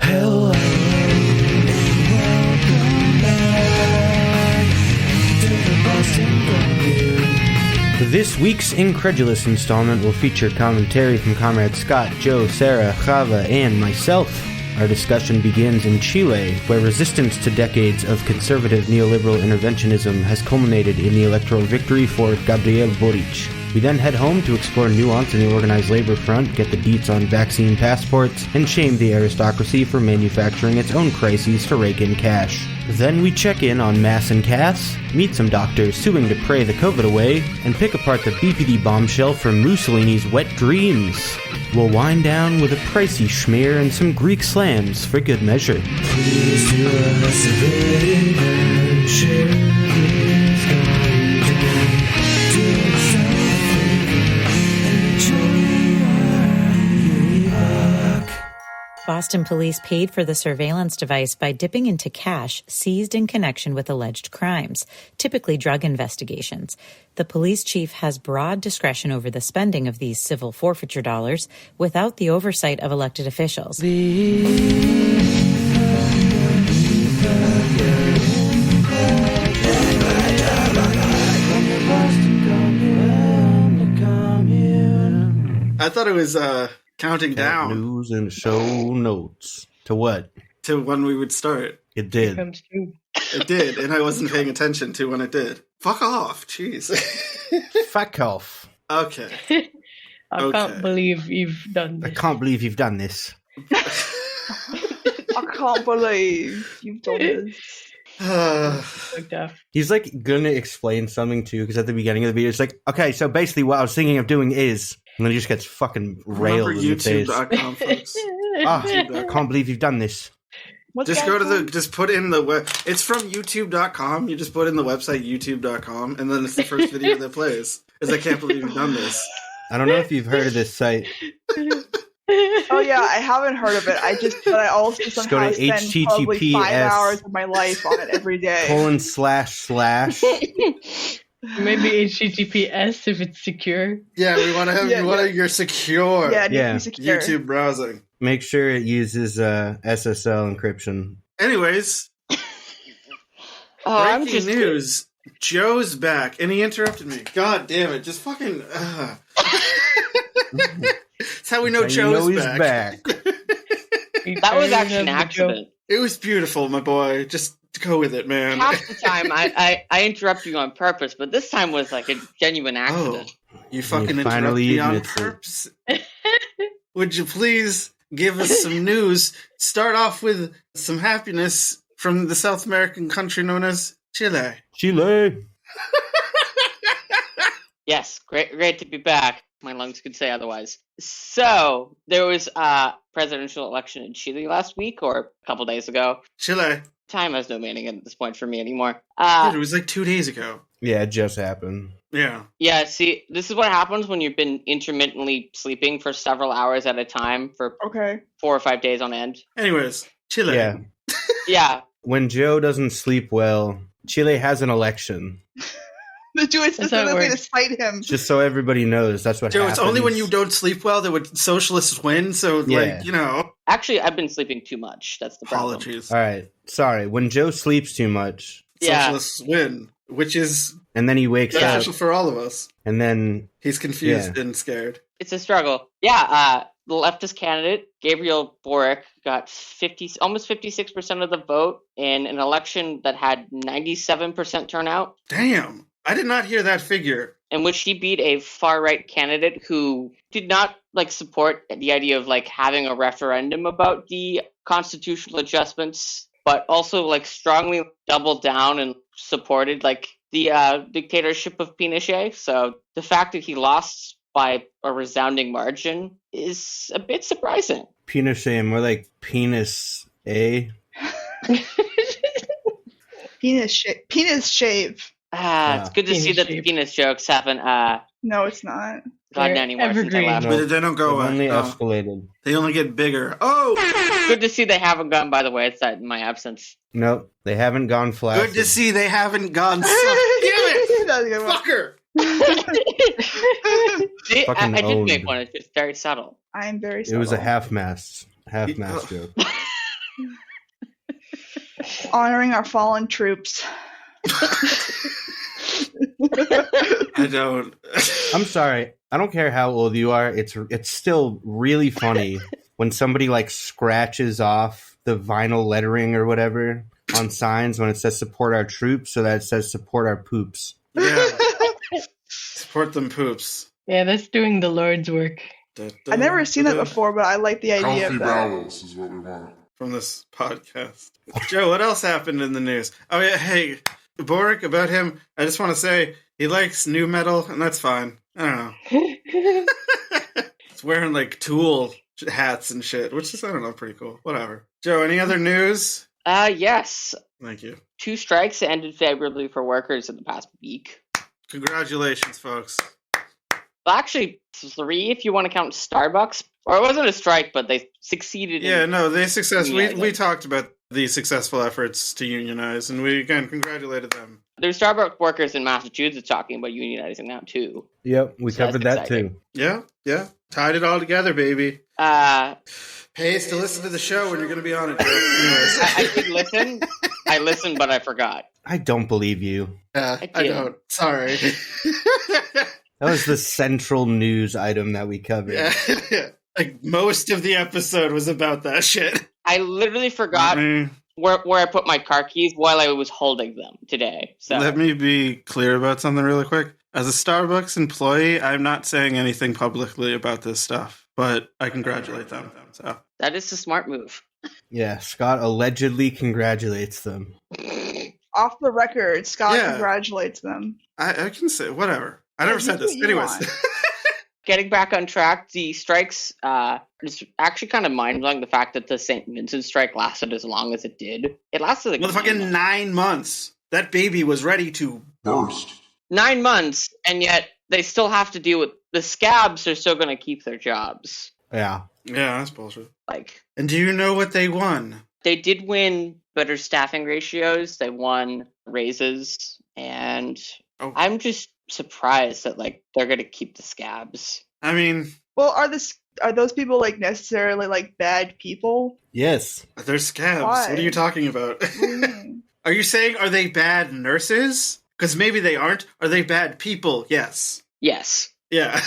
Hello, welcome back to the Boston Review. This week's incredulous installment will feature commentary from Comrade Scott, Joe, Sarah, Chava, and myself. Our discussion begins in Chile, where resistance to decades of conservative neoliberal interventionism has culminated in the electoral victory for Gabriel Boric. We then head home to explore nuance in the organized labor front, get the deets on vaccine passports, and shame the aristocracy for manufacturing its own crises to rake in cash. Then we check in on Mass and Cass, meet some doctors suing to pray the COVID away, and pick apart the BPD bombshell from Mussolini's wet dreams. We'll wind down with a pricey schmear and some Greek slams for good measure. Please do us a bit and share this going down. Do yourself a favor and enjoy our luck. Boston police paid for the surveillance device by dipping into cash seized in connection with alleged crimes, typically drug investigations. The police chief has broad discretion over the spending of these civil forfeiture dollars without the oversight of elected officials. I thought it was counting down. News and show notes. To what? To when we would start. It did. It did, and I wasn't paying attention to when it did. Fuck off, jeez. Fuck off. Okay. I can't believe you've done this. I can't believe you've done this. I can't believe you've done this. He's like gonna explain something too, because at the beginning of the video it's like, okay, so basically what I was thinking of doing is, and then he just gets fucking railed in the face. YouTube.com, folks. I can't believe you've done this. Just go to just put in the web. It's from YouTube.com. You just put in the website YouTube.com, and then it's the first video that plays. Is I can't believe you've done this. I don't know if you've heard of this site. Oh yeah, I haven't heard of it. But I also Just go somehow to spend probably 5 https hours of my life on it every day. // Maybe HTTPS if it's secure. Yeah, we want to have you're secure. Yeah, it needs to be secure. YouTube browsing. Make sure it uses SSL encryption. Anyways, breaking news. Joe's back, and he interrupted me. God damn it! Just fucking. That's how we know Joe's back. That was actually an accident. It was beautiful, my boy. Just go with it, man. Half the time, I interrupt you on purpose, but this time was like a genuine accident. Oh, you fucking interrupt me on purpose. Would you please give us some news? Start off with some happiness from the South American country known as Chile. Chile. Yes, great to be back. My lungs could say otherwise. So, there was a presidential election in Chile last week, or a couple days ago. Chile. Time has no meaning at this point for me anymore. Dude, it was like 2 days ago. Yeah, it just happened. Yeah. Yeah, see, this is what happens when you've been intermittently sleeping for several hours at a time for 4 or 5 days on end. Anyways, Chile. Yeah. Yeah. When Joe doesn't sleep well, Chile has an election. They do it specifically to spite him. Just so everybody knows, that's what Joe, happens. it's only when you don't sleep well that would socialists win, so, Actually, I've been sleeping too much. That's the problem. Apologies. All right. Sorry. When Joe sleeps too much... Socialists win, which is... And then he wakes up... beneficial for all of us. And then... He's confused and scared. It's a struggle. Yeah, the leftist candidate, Gabriel Boric, got almost 56% of the vote in an election that had 97% turnout. Damn. I did not hear that figure. In which he beat a far-right candidate who did not support the idea of having a referendum about the constitutional adjustments, but also strongly doubled down and supported the dictatorship of Pinochet. So the fact that he lost by a resounding margin is a bit surprising. Pinochet, more like penis, eh? Penis shave. It's good to see that the penis jokes haven't no, it's not gotten anywhere since I left. But they don't go away. Only escalated. They only get bigger. Oh! Good to see they haven't gone by the wayside in my absence. Nope, they haven't gone flaccid. Good to see they haven't gone... Damn it! Fucker! See, I did make one. It's just very subtle. I'm very subtle. It was a half-mast joke. honoring our fallen troops. I don't. I'm sorry. I don't care how old you are. It's still really funny when somebody like scratches off the vinyl lettering or whatever on signs when it says support our troops so that it says support our poops. Yeah. Support them poops. Yeah, that's doing the Lord's work. I've never seen that before, but I like the idea Healthy of that. bowels is what we want. From this podcast. Joe, what else happened in the news? Oh yeah, hey, Boric, about him, I just want to say he likes new metal, and that's fine. I don't know. It's wearing like Tool hats and shit, which is, I don't know, pretty cool. Whatever. Joe, any other news? Yes. Thank you. 2 strikes ended favorably for workers in the past week. Congratulations, folks. Well, actually, 3 if you want to count Starbucks. Or it wasn't a strike, but they succeeded in... they successfully... We talked about the successful efforts to unionize, and we, again, congratulated them. There's Starbucks workers in Massachusetts talking about unionizing now, too. Yep, we So covered that's that too. Yeah. Tied it all together, baby. Pays to listen to the show when you're going to be on it, Joe. Anyways. I did listen. I listened, but I forgot. I don't believe you. Yeah, I I did. don't. Sorry. That was the central news item that we covered. Yeah. Like, most of the episode was about that shit. I literally forgot where I put my car keys while I was holding them today. So Let me be clear about something really quick. As a Starbucks employee, I'm not saying anything publicly about this stuff, but I congratulate them. So that is a smart move. Yeah, Scott allegedly congratulates them. Off the record, Scott Yeah. congratulates them. I can say whatever. I never Yeah, said do this. what you Anyways. want. Getting back on track, the strikes, it's actually kind of mind-blowing the fact that the St. Vincent strike lasted as long as it did. It lasted like Motherfucking 9 months. That baby was ready to Burst. 9 months, and yet they still have to deal with the scabs are still going to keep their jobs. Yeah. Yeah, that's bullshit. Like, And do you know what they won? they did win better staffing ratios. They won raises, and I'm just surprised that like they're going to keep the scabs. I mean, Well, are those people like necessarily like bad people? Yes. they're scabs. Why? What are you talking about? What do you mean? Are you saying, are they bad nurses? Because maybe they aren't. Are they bad people? Yes. Yes. Yeah.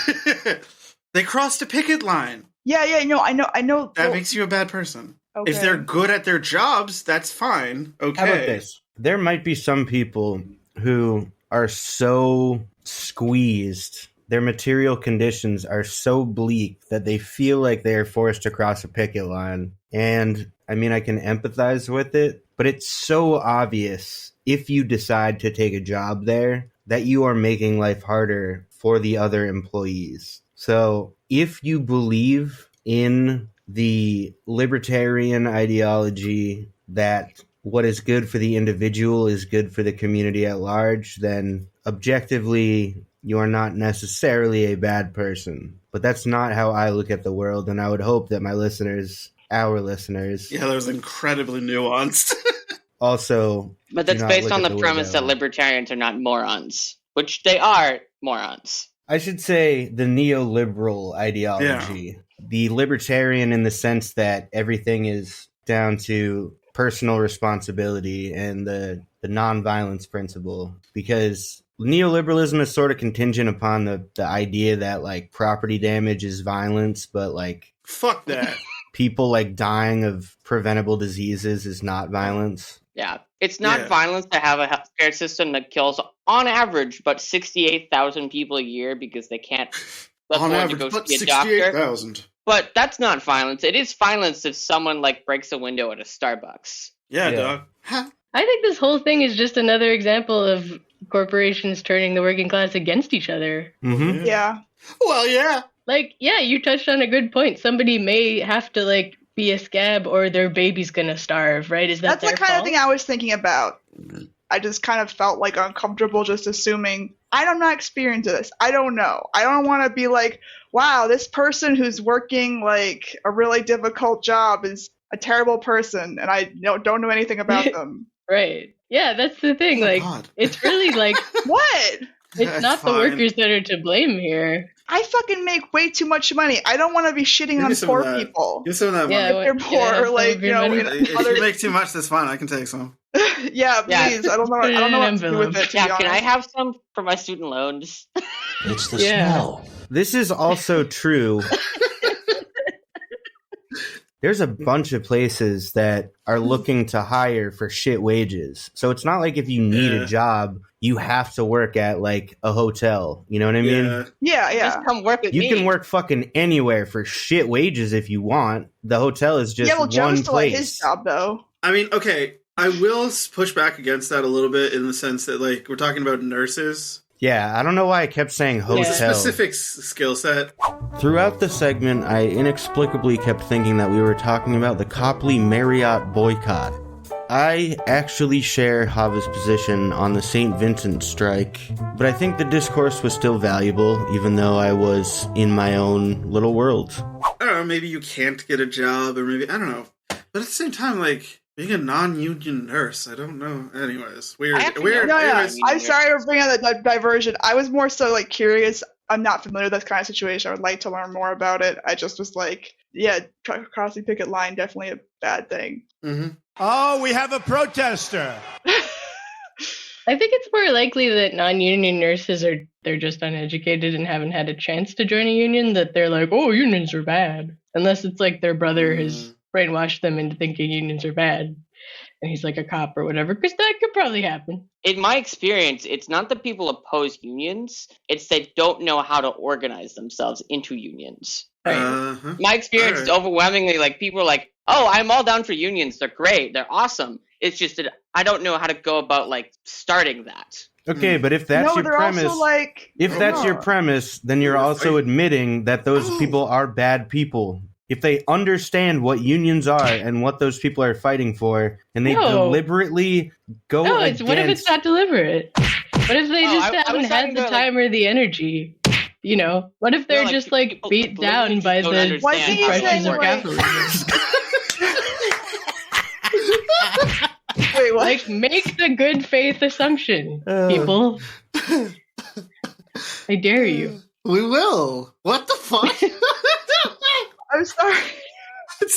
They crossed a picket line. Yeah, no, I know. That makes you a bad person. Okay. If they're good at their jobs, that's fine. Okay. How about this? There might be some people who are so squeezed, their material conditions are so bleak that they feel like they are forced to cross a picket line. And I mean, I can empathize with it, but it's so obvious if you decide to take a job there that you are making life harder for the other employees. So if you believe in the libertarian ideology that what is good for the individual is good for the community at large, then objectively you are not necessarily a bad person. But that's not how I look at the world, and I would hope that my listeners, our listeners, Yeah, that was incredibly nuanced. also. But that's do not based look on at the world premise that way. libertarians are not morons, which they are morons. I should say the neoliberal ideology. The libertarian in the sense that everything is down to personal responsibility and the nonviolence principle. Because neoliberalism is sort of contingent upon the idea that like property damage is violence, but like Fuck that. people like dying of preventable diseases is not violence. Yeah. It's not Yeah. violence to have a healthcare system that kills, on average, about 68,000 people a year because they can't On afford to average, go but see a doctor. 68,000. But that's not violence. It is violence if someone like breaks a window at a Starbucks. Yeah, Yeah. dog. Ha. I think this whole thing is just another example of corporations turning the working class against each other. Mm-hmm. Yeah. Well, yeah. Like, yeah, you touched on a good point. Somebody may have to like be a scab or their baby's gonna starve, right? Is that That's their the kind fault? of thing I was thinking about. I just kind of felt like uncomfortable just assuming I'm not experienced in this. I don't know. I don't want to be like, wow, this person who's working like a really difficult job is a terrible person, and I don't know anything about them. Right. Yeah, that's the thing. Oh, like, God. it's really like What? it's not the fine. workers that are to blame here. I fucking make way too much money. I don't want to be shitting on poor people. Give some of that Yeah, money. If they're poor, or like, you know, If you make too much, that's fine. I can take some. Yeah, please. I don't know. I don't know what to do with it. Yeah, can I have some for my student loans? It's the smell. This is also true. There's a bunch of places that are looking to hire for shit wages. So it's not like if you need a job, you have to work at like a hotel. You know what I mean? Yeah. Just come work with me. You can work fucking anywhere for shit wages if you want. The hotel is just one Joe's still place. at his job though. I mean, okay, I will push back against that a little bit in the sense that, like, we're talking about nurses. Yeah, I don't know why I kept saying hotel. Specific skill set. Throughout the segment, I inexplicably kept thinking that we were talking about the Copley Marriott boycott. I actually share Chava's position on the St. Vincent strike, but I think the discourse was still valuable, even though I was in my own little world. I don't know, maybe you can't get a job, or maybe, I don't know. But at the same time, like, being a non-union nurse, I don't know. Anyways, weird. No. I'm sorry for bringing up that diversion. I was more so like curious. I'm not familiar with this kind of situation. I would like to learn more about it. I just was like, yeah, crossing picket line, definitely a bad thing. Mm-hmm. Oh, we have a protester. I think it's more likely that non-union nurses they're just uneducated and haven't had a chance to join a union, that they're like, oh, unions are bad. Unless it's like their brother has brainwashed them into thinking unions are bad, and he's like a cop or whatever, because that could probably happen. In my experience, it's not that people oppose unions, it's they don't know how to organize themselves into unions. My experience is overwhelmingly like people are like, oh, I'm all down for unions, they're great, they're awesome. It's just that I don't know how to go about like starting that. Okay, but if that's your premise, your premise, then you're also admitting that those people are bad people. If they understand what unions are and what those people are fighting for, and they deliberately go against... What if it's not deliberate? What if they just haven't had the time or the energy? You know, what if they're just like beat down by the pressures of capitalism? Wait, what? Like, make the good faith assumption, people. I dare you. We will. What the fuck? I'm sorry.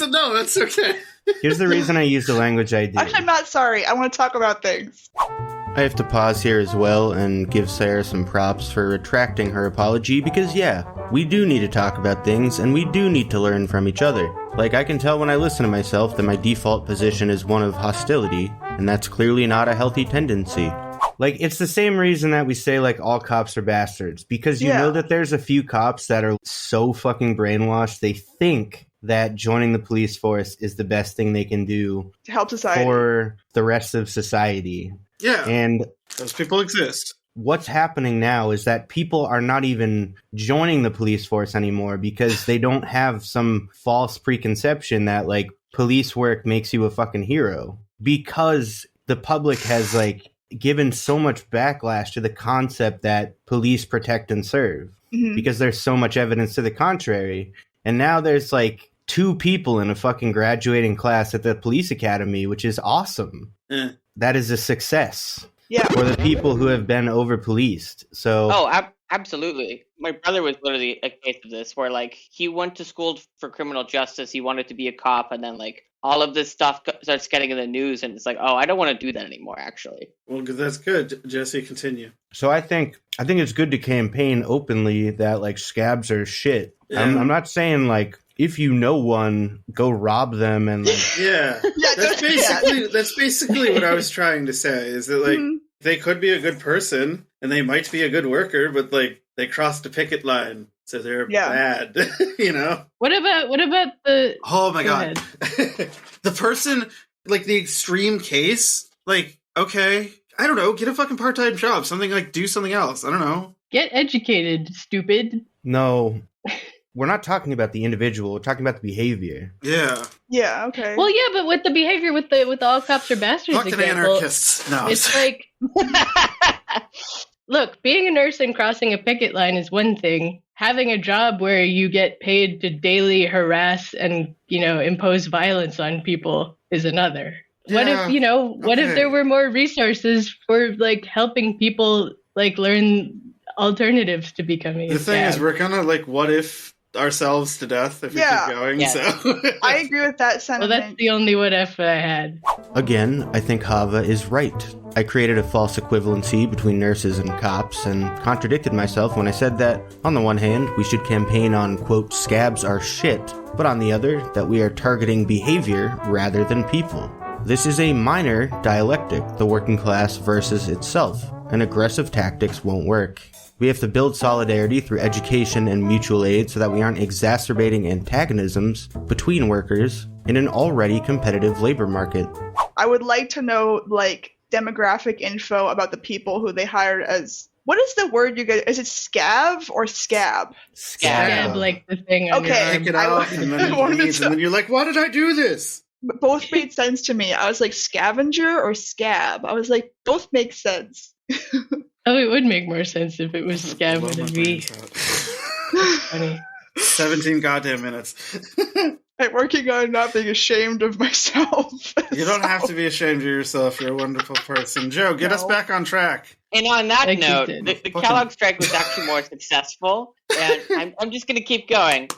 No, that's okay. Here's the reason I use the language I do. Actually, I'm not sorry. I want to talk about things. I have to pause here as well and give Sarah some props for retracting her apology because, yeah, we do need to talk about things and we do need to learn from each other. Like, I can tell when I listen to myself that my default position is one of hostility, and that's clearly not a healthy tendency. Like, it's the same reason that we say, like, all cops are bastards. Because you know that there's a few cops that are so fucking brainwashed, they think that joining the police force is the best thing they can do to help society for the rest of society. Yeah. And those people exist. What's happening now is that people are not even joining the police force anymore because they don't have some false preconception that, like, police work makes you a fucking hero. Because the public has, like, given so much backlash to the concept that police protect and serve. Mm-hmm. Because there's so much evidence to the contrary. And now there's, like, 2 people in a fucking graduating class at the police academy, which is awesome. That is a success. Yeah. For the people who have been over-policed. So. Absolutely. My brother was literally a case of this, where, like, he went to school for criminal justice, he wanted to be a cop, and then, like, all of this stuff starts getting in the news, and it's like, oh, I don't want to do that anymore, actually. Well, that's good. Jesse, continue. So I think it's good to campaign openly that, like, scabs are shit. Yeah. I'm not saying, like, if you know one, go rob them and, like... Yeah. That's basically what I was trying to say, is that, like, they could be a good person, and they might be a good worker, but, like, they crossed a picket line, so they're bad, you know? What about the... Oh, my God. The person, like, the extreme case, like, okay, I don't know, get a fucking part-time job, something, like, do something else, I don't know. Get educated, stupid. No. We're not talking about the individual. We're talking about the behavior. Yeah. Yeah. Okay. Well, yeah, but with the behavior, with the all cops are bastards fucking example, anarchists. No. It's like, look, being a nurse and crossing a picket line is one thing. Having a job where you get paid to daily harass and, you know, impose violence on people is another. Yeah. What if there were more resources for, like, helping people, like, learn alternatives to becoming The a thing is, scab. we're gonna like what if ourselves to death if we keep going. Yes. So I agree with that Well, sentiment. that's the only what if I had. Again, I think Chava is right. I created a false equivalency between nurses and cops and contradicted myself when I said that, on the one hand, we should campaign on, quote, scabs are shit, but on the other, that we are targeting behavior rather than people. This is a minor dialectic, the working class versus itself, and aggressive tactics won't work. We have to build solidarity through education and mutual aid so that we aren't exacerbating antagonisms between workers in an already competitive labor market. I would like to know, like, demographic info about the people who they hired as... What is the word you get? Is it scab or scab? Scab, like the thing on your Okay. arm. take it off, and then it bleeds, and then you're like, why did I do this? But both made sense to me. I was like, scavenger or scab? I was like, both make sense. Oh, it would make more sense if it was scab with a V. Funny. 17 goddamn minutes. I'm working on not being ashamed of myself. You don't have to be ashamed of yourself. You're a wonderful person. Joe, get us back on track. And on that Thank you, note, Tim. the Kellogg strike was actually more successful, and I'm just going to keep going.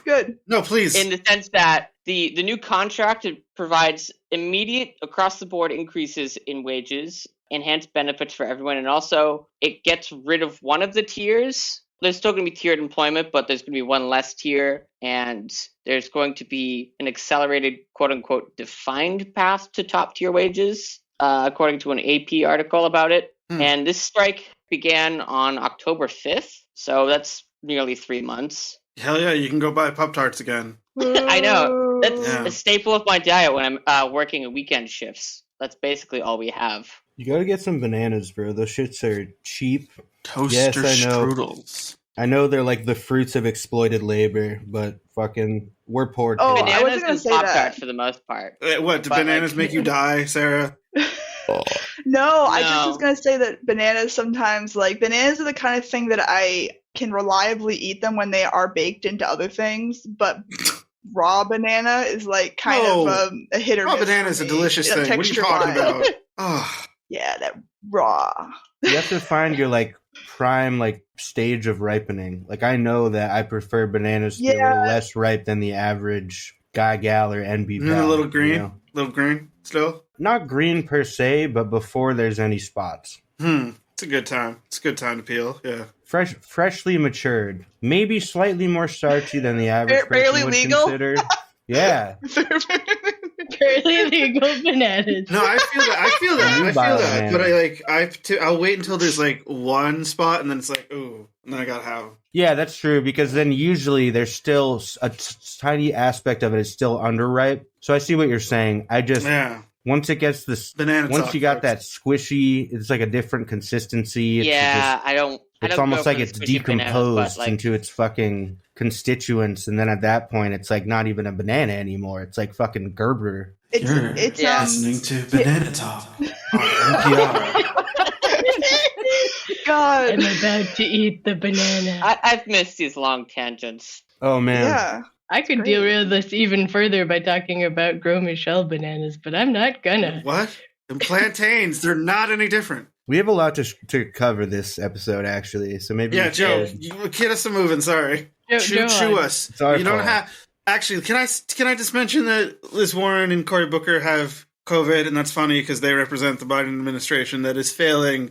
Good. No, please. In the sense that the new contract, it provides immediate across-the-board increases in wages, enhanced benefits for everyone, and also it gets rid of one of the tiers. There's still going to be tiered employment, but there's going to be one less tier, and there's going to be an accelerated, quote-unquote, defined path to top-tier wages, according to an AP article about it. And this strike began on October 5th, so that's nearly 3 months. Hell yeah, you can go buy Pop-Tarts again. I know. That's Yeah. a staple of my diet when I'm working weekend shifts. That's basically all we have. You gotta get some bananas, bro. Those shits are cheap. Toaster Yes, I know. strudels. I know they're like the fruits of exploited labor, but fucking, we're poor too. Oh, I Bananas wasn't gonna and say Pop-Tarts that. for the most part. What, do But, bananas like- make you die, Sarah? No, I just No. was going to say that bananas sometimes, like, bananas are the kind of thing that I can reliably eat them when they are baked into other things, but raw banana is, like, kind No. of a hit or Raw miss. banana for is a me, delicious thing. What are you texture-wise. talking about? Oh, Yeah, that raw. You have to find your like prime like stage of ripening. Like I know that I prefer bananas to be a little less ripe than the average guy, gal, or NB. and then a pal, little green? you know? Little green still? Not green per se, but before there's any spots. It's a good time. It's a good time to peel, yeah. Freshly matured. Maybe slightly more starchy than the average Barely person would legal? consider. Yeah. Barely legal bananas. No, I feel that. I feel You buy that. But bananas. I'll wait until there's like one spot, and then it's like, ooh, and then I gotta have. Yeah, that's true, because then usually there's still a tiny aspect of it is still underripe. So I see what you're saying. I just, Yeah. once it gets this, Banana once talk, you got folks. that squishy, it's like a different consistency. It's Yeah, just- I don't. I it's don't almost go like for it's the squishy bananas, but, decomposed like, into its fucking constituents, and then at that point, it's like not even a banana anymore. It's like fucking Gerber. It's Yeah. to Banana Talk on NPR. God. I'm about to eat the banana. I've missed these long tangents. Oh man, Yeah. I could great. derail this even further by talking about Gros Michel bananas, but I'm not gonna. What? And plantains, they're not any different. we have a lot to cover this episode actually. So maybe Yeah, we Joe, should- you get us a moving. Sorry, Joe, chew on. us. It's our You don't fault. have. Actually, can I just mention that Liz Warren and Cory Booker have COVID, and that's funny because they represent the Biden administration that is failing.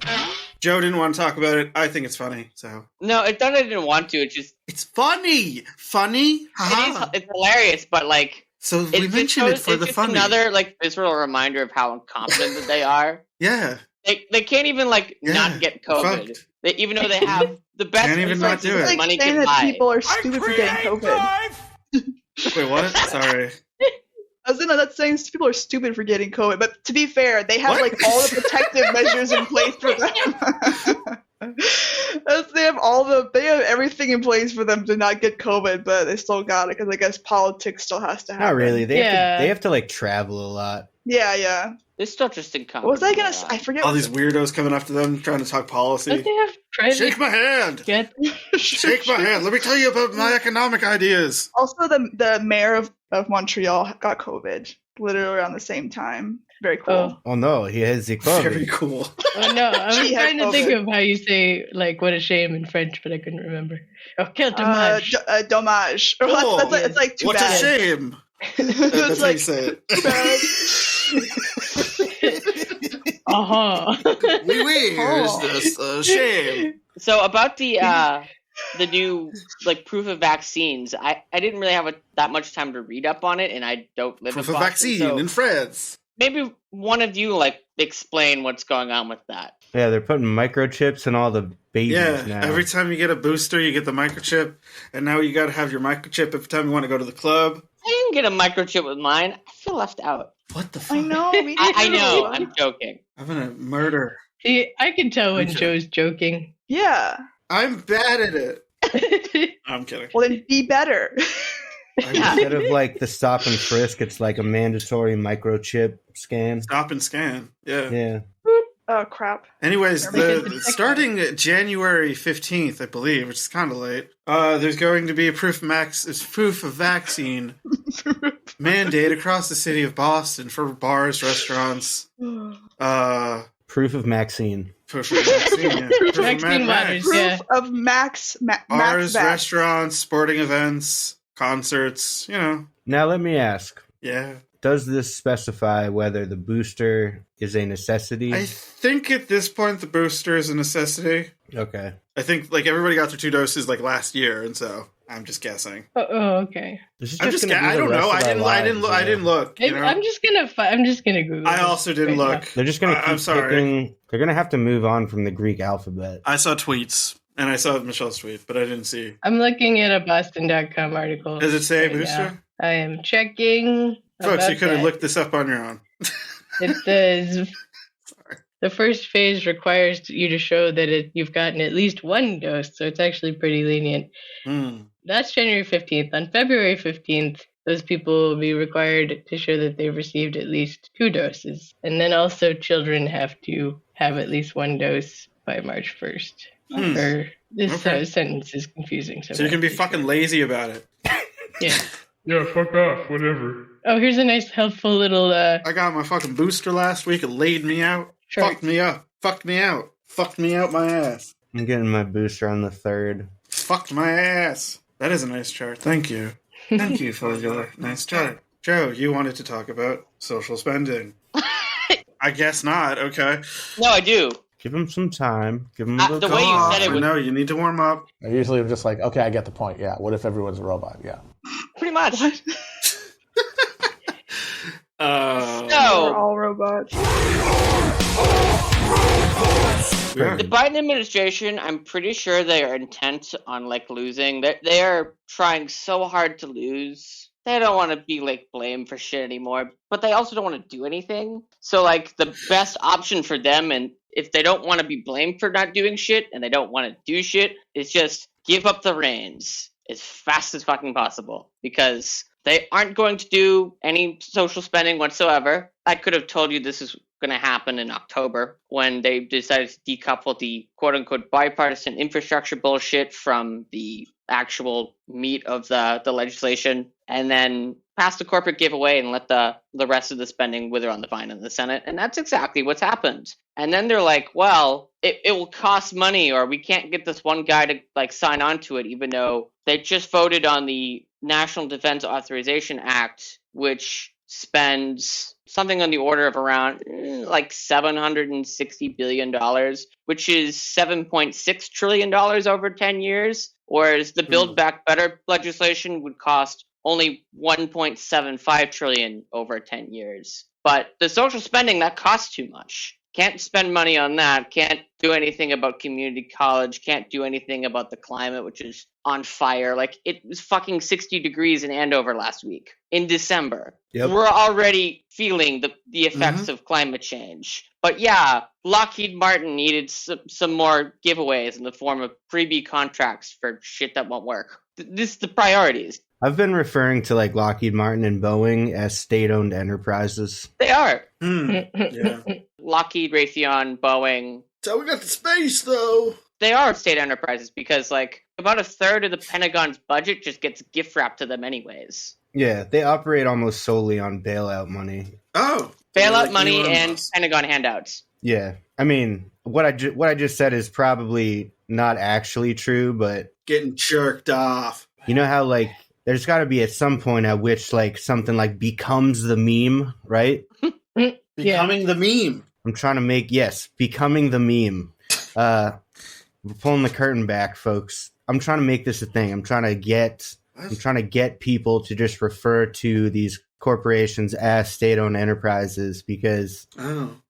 Joe didn't want to talk about it. I think it's funny. So No, it's not that I didn't want to. It's just it's funny, haha. it's hilarious, but like So we it's mentioned it just, for it's the just funny. another like visceral reminder of how incompetent that they are. Yeah, They can't even like Yeah, not get COVID. fucked. They, even though they have the best Can't even not resources do it. It's that like money saying can that buy. people are stupid for getting COVID. wait, what? Sorry. I was gonna that's saying people are stupid for getting COVID, but to be fair, they have What? like all the protective measures in place for them. They have everything in place for them to not get COVID, but they still got it because I guess politics still has to happen. not really. They Yeah. have to like travel a lot. Yeah. They're still just in What was I gonna say? I forget. All these weirdos coming up to them trying to talk policy. Don't they have private Shake my hand. jet? Shake my hand. Let me tell you about my economic ideas. Also, the mayor of Montreal got COVID literally around the same time. Very cool. Oh no, he has the COVID. Very cool. Oh no, I was She had trying to think COVID. of how you say like "what a shame" in French, but I couldn't remember. Oh, quel dommage! Dommage. Oh, It's like too what bad. a shame. That's how you say it. Oui, oui. Oh. It's just a shame. So about the new like proof of vaccines, I didn't really have that much time to read up on it, and I don't live Proof in of Boston, vaccine so in France. maybe one of you like explain what's going on with that. Yeah, they're putting microchips in all the babies Yeah, now. every time you get a booster, you get the microchip, and now you got to have your microchip every time you want to go to the club. I didn't get a microchip with mine. I feel left out. What the fuck? I know. Me I too. know. I'm joking. I'm gonna murder. See, I can tell when Okay. Joe's joking. Yeah. I'm bad at it. I'm kidding. Well, then be better. Instead of like the stop and frisk, it's like a mandatory microchip scan. Stop and scan. Yeah. Yeah. Oh crap. Anyways, Because it's starting January 15th, I believe, which is kind of late, there's going to be a proof of vaccine mandate across the city of Boston for bars, restaurants. Proof of Maxine. Proof of vaccine, yeah. Proof of Vaccine Max. waters. Proof Yeah. of max Bars, vax. restaurants, sporting events, concerts, Now let me ask. Yeah. Does this specify whether the booster is a necessity? I think at this point the booster is a necessity. Okay. I think like everybody got their 2 doses like last year, and so I'm just guessing. Oh, okay. This is I'm just gonna be I the don't rest know. of I our didn't look. I lives, didn't look. You know? I'm just gonna Google. I it also didn't right look. They're just gonna I'm keep sorry. picking. They're gonna have to move on from the Greek alphabet. I saw tweets, and I saw Michelle's tweet, but I didn't see. now. I'm looking at a Boston.com article. Does it say right booster? now. I am checking. Folks, about you could have that. looked this up on your own. It says Sorry. the first phase requires you to show that you've gotten at least one dose, so it's actually pretty lenient. That's January 15th. On February 15th, those people will be required to show that they've received at least 2 doses. And then also children have to have at least 1 dose by March 1st. Or this Okay. sentence is confusing. So you can be fucking lazy about it. Yeah. Yeah, fuck off, whatever. Oh, here's a nice helpful little I got my fucking booster last week. It laid me out. chart. Fucked me up. Fucked me out. Fucked me out my ass. I'm getting my booster on the 3rd. Fucked my ass. That is a nice chart. Thank you. Thank you for your nice chart. Joe, you wanted to talk about social spending. I guess not. Okay. No, I do. Give them some time. Give them The way you said it was No, you need to warm up. I usually am just like, okay, I get the point. Yeah. What if everyone's a robot? Yeah. pretty much. We're So all robots. the Biden administration, I'm pretty sure they are intent on like losing. They are trying so hard to lose. They don't want to be like blamed for shit anymore, but they also don't want to do anything. So like the best option for them, and if they don't want to be blamed for not doing shit and they don't want to do shit, is just give up the reins as fast as fucking possible, because they aren't going to do any social spending whatsoever. I could have told you this is going to happen in October when they decided to decouple the quote-unquote bipartisan infrastructure bullshit from the actual meat of the legislation, and then pass the corporate giveaway and let the rest of the spending wither on the vine in the Senate. And that's exactly what's happened. And then they're like, well, it will cost money, or we can't get this one guy to like sign on to it, even though they just voted on the National Defense Authorization Act, which spends something on the order of around like $760 billion, which is $7.6 trillion over 10 years, whereas the Build Back Better legislation would cost only $1.75 trillion over 10 years. But the social spending, that costs too much. Can't spend money on that. Can't do anything about community college. Can't do anything about the climate, which is on fire. Like, it was fucking 60 degrees in Andover last week in December. Yep. We're already feeling the effects of climate change. But yeah, Lockheed Martin needed some more giveaways in the form of freebie contracts for shit that won't work. This is the priorities. I've been referring to like Lockheed Martin and Boeing as state-owned enterprises. They are. Yeah. Lockheed, Raytheon, Boeing. So we got the space, though. They are state enterprises because, like, about a third of the Pentagon's budget just gets gift wrapped to them anyways. Yeah, they operate almost solely on bailout money. Oh. Bailout money and Pentagon handouts. Yeah. I mean, what I just said is probably not actually true, but... Getting jerked off. You know how, like, there's got to be at some point at which, like, something, like, becomes the meme, right? Becoming the meme. I'm trying to make... Yes, becoming the meme. We're pulling the curtain back, folks. I'm trying to make this a thing. I'm trying to get people to just refer to these corporations as state-owned enterprises because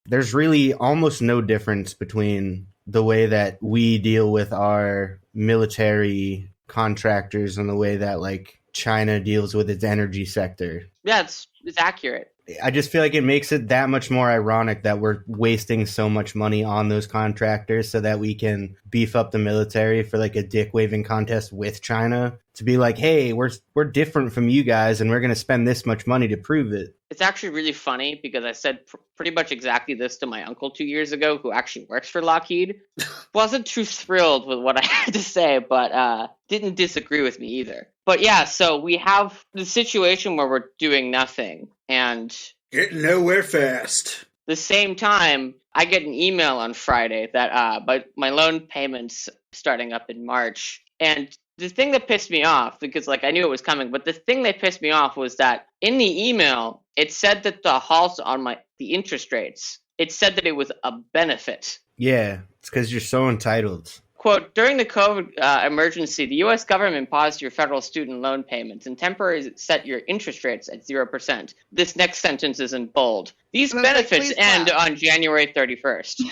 there's really almost no difference between the way that we deal with our military contractors and the way that like China deals with its energy sector. Yeah, it's accurate. I just feel like it makes it that much more ironic that we're wasting so much money on those contractors so that we can beef up the military for like a dick waving contest with China to be like, hey, we're different from you guys and we're going to spend this much money to prove it. It's actually really funny because I said pretty much exactly this to my uncle 2 years ago who actually works for Lockheed. Wasn't too thrilled with what I had to say, but didn't disagree with me either. But yeah, so we have the situation where we're doing nothing and getting nowhere fast. The same time, I get an email on Friday that my loan payments starting up in March. And the thing that pissed me off, because like I knew it was coming, but the thing that pissed me off was that in the email, it said that the halt on the interest rates, it said that it was a benefit. Yeah, it's because you're so entitled. Quote, during the COVID emergency, the U.S. government paused your federal student loan payments and temporarily set your interest rates at 0%. This next sentence is in bold. These benefits end on January 31st.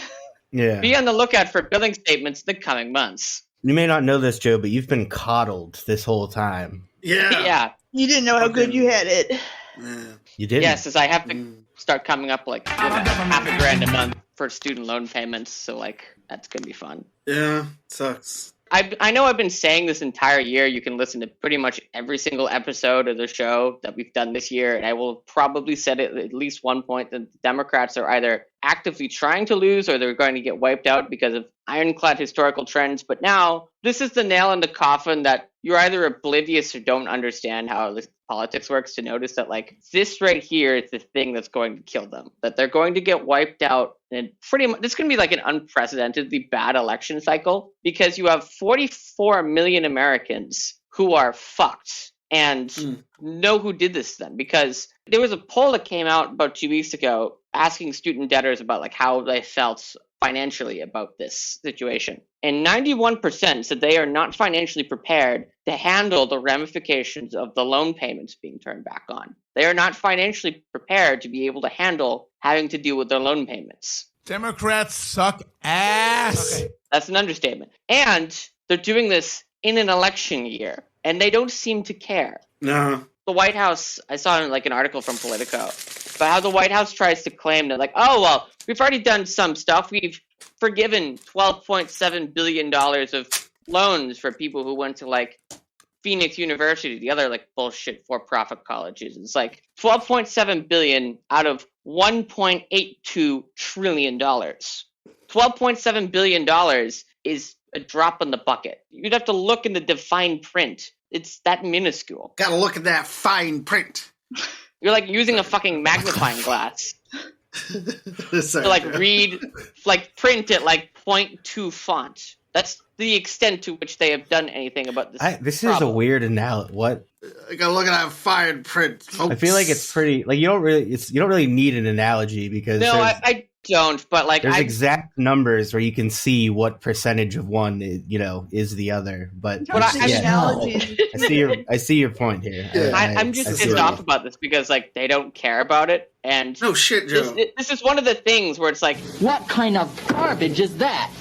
Yeah. Be on the lookout for billing statements in the coming months. You may not know this, Joe, but you've been coddled this whole time. Yeah. Yeah. You didn't know how good you had it. Yeah. You did? Yes, as I have to start coming up like with $500 a month for student loan payments, so like that's gonna be fun. Yeah, sucks. I know I've been saying this entire year you can listen to pretty much every single episode of the show that we've done this year, and I will probably said it at least one point that the Democrats are either actively trying to lose or they're going to get wiped out because of ironclad historical trends. But now this is the nail in the coffin that you're either oblivious or don't understand how this politics works to notice that like this right here is the thing that's going to kill them, that they're going to get wiped out. And pretty much this is going to be like an unprecedentedly bad election cycle because you have 44 million Americans who are fucked and know who did this to them, because there was a poll that came out about 2 weeks ago asking student debtors about like how they felt financially about this situation. And 91% said they are not financially prepared to handle the ramifications of the loan payments being turned back on. They are not financially prepared to be able to handle having to deal with their loan payments. Democrats suck ass. Okay. That's an understatement. And they're doing this in an election year, and they don't seem to care. No. The White House, I saw like an article from Politico about how the White House tries to claim that like, oh, well, we've already done some stuff. We've forgiven $12.7 billion of loans for people who went to like Phoenix University, the other like bullshit for-profit colleges. It's like $12.7 billion out of $1.82 trillion. $12.7 billion is a drop in the bucket. You'd have to look in the defined print. It's that minuscule. Gotta look at that fine print. You're like using a fucking magnifying glass to like read, like print at like 0.2 font. That's the extent to which they have done anything about this. This problem. is a weird analogy. What? I gotta look at that fine print, folks. I feel like it's pretty. Like you don't really need an analogy because no, I don't. But like there's exact numbers where you can see what percentage of one is the other. But I see your point here. Yeah. I'm just pissed off about this because like they don't care about it. And no shit, Joe. This is one of the things where it's like, what kind of garbage is that?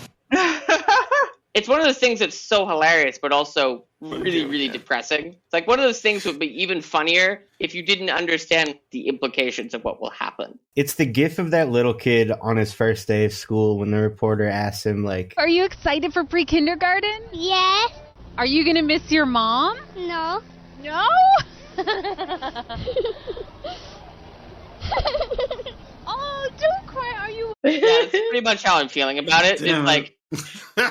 It's one of those things that's so hilarious, but also really, really depressing. It's like one of those things would be even funnier if you didn't understand the implications of what will happen. It's the gif of that little kid on his first day of school when the reporter asks him, like, "Are you excited for pre-kindergarten?" Yes. "Are you gonna miss your mom?" No. No? Oh, don't cry. Are you? Yeah, that's pretty much how I'm feeling about it. Damn. It's like,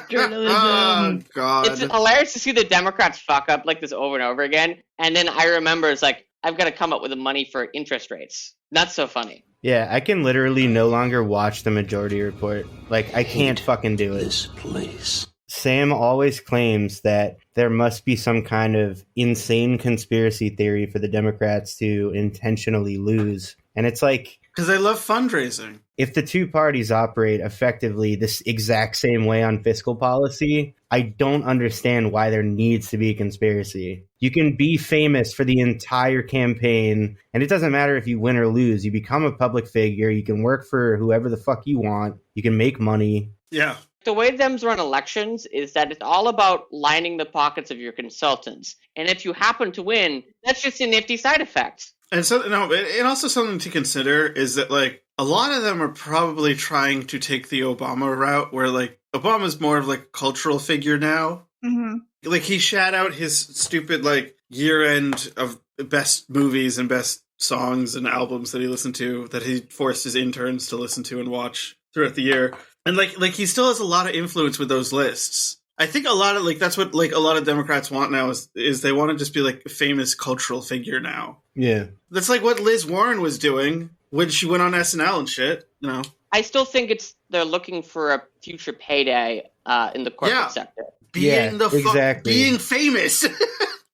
Journalism. Oh, God. it's hilarious to see the Democrats fuck up like this over and over again. And then I remember it's like, I've got to come up with the money for interest rates. That's so funny. yeah, I can literally no longer watch the Majority Report. Like, I can't fucking do it. This place. Sam always claims that there must be some kind of insane conspiracy theory for the Democrats to intentionally lose. And it's like, Because I love fundraising. if the two parties operate effectively this exact same way on fiscal policy, I don't understand why there needs to be a conspiracy. You can be famous for the entire campaign, and it doesn't matter if you win or lose. You become a public figure. You can work for whoever the fuck you want. You can make money. Yeah. The way Dems run elections is that it's all about lining the pockets of your consultants. And if you happen to win, that's just a nifty side effect. And so, no, and also something to consider is that, like, a lot of them are probably trying to take the Obama route, where, like, Obama's more of, like, a cultural figure now. Mm-hmm. Like, he shat out his stupid, like, year-end of best movies and best songs and albums that he listened to, that he forced his interns to listen to and watch throughout the year. And, like he still has a lot of influence with those lists. I think a lot of, like, that's what, like, a lot of Democrats want now is they want to just be, like, a famous cultural figure now. Yeah. That's like what Liz Warren was doing when she went on SNL and shit, you know. I still think they're looking for a future payday in the corporate sector. Being exactly. being famous.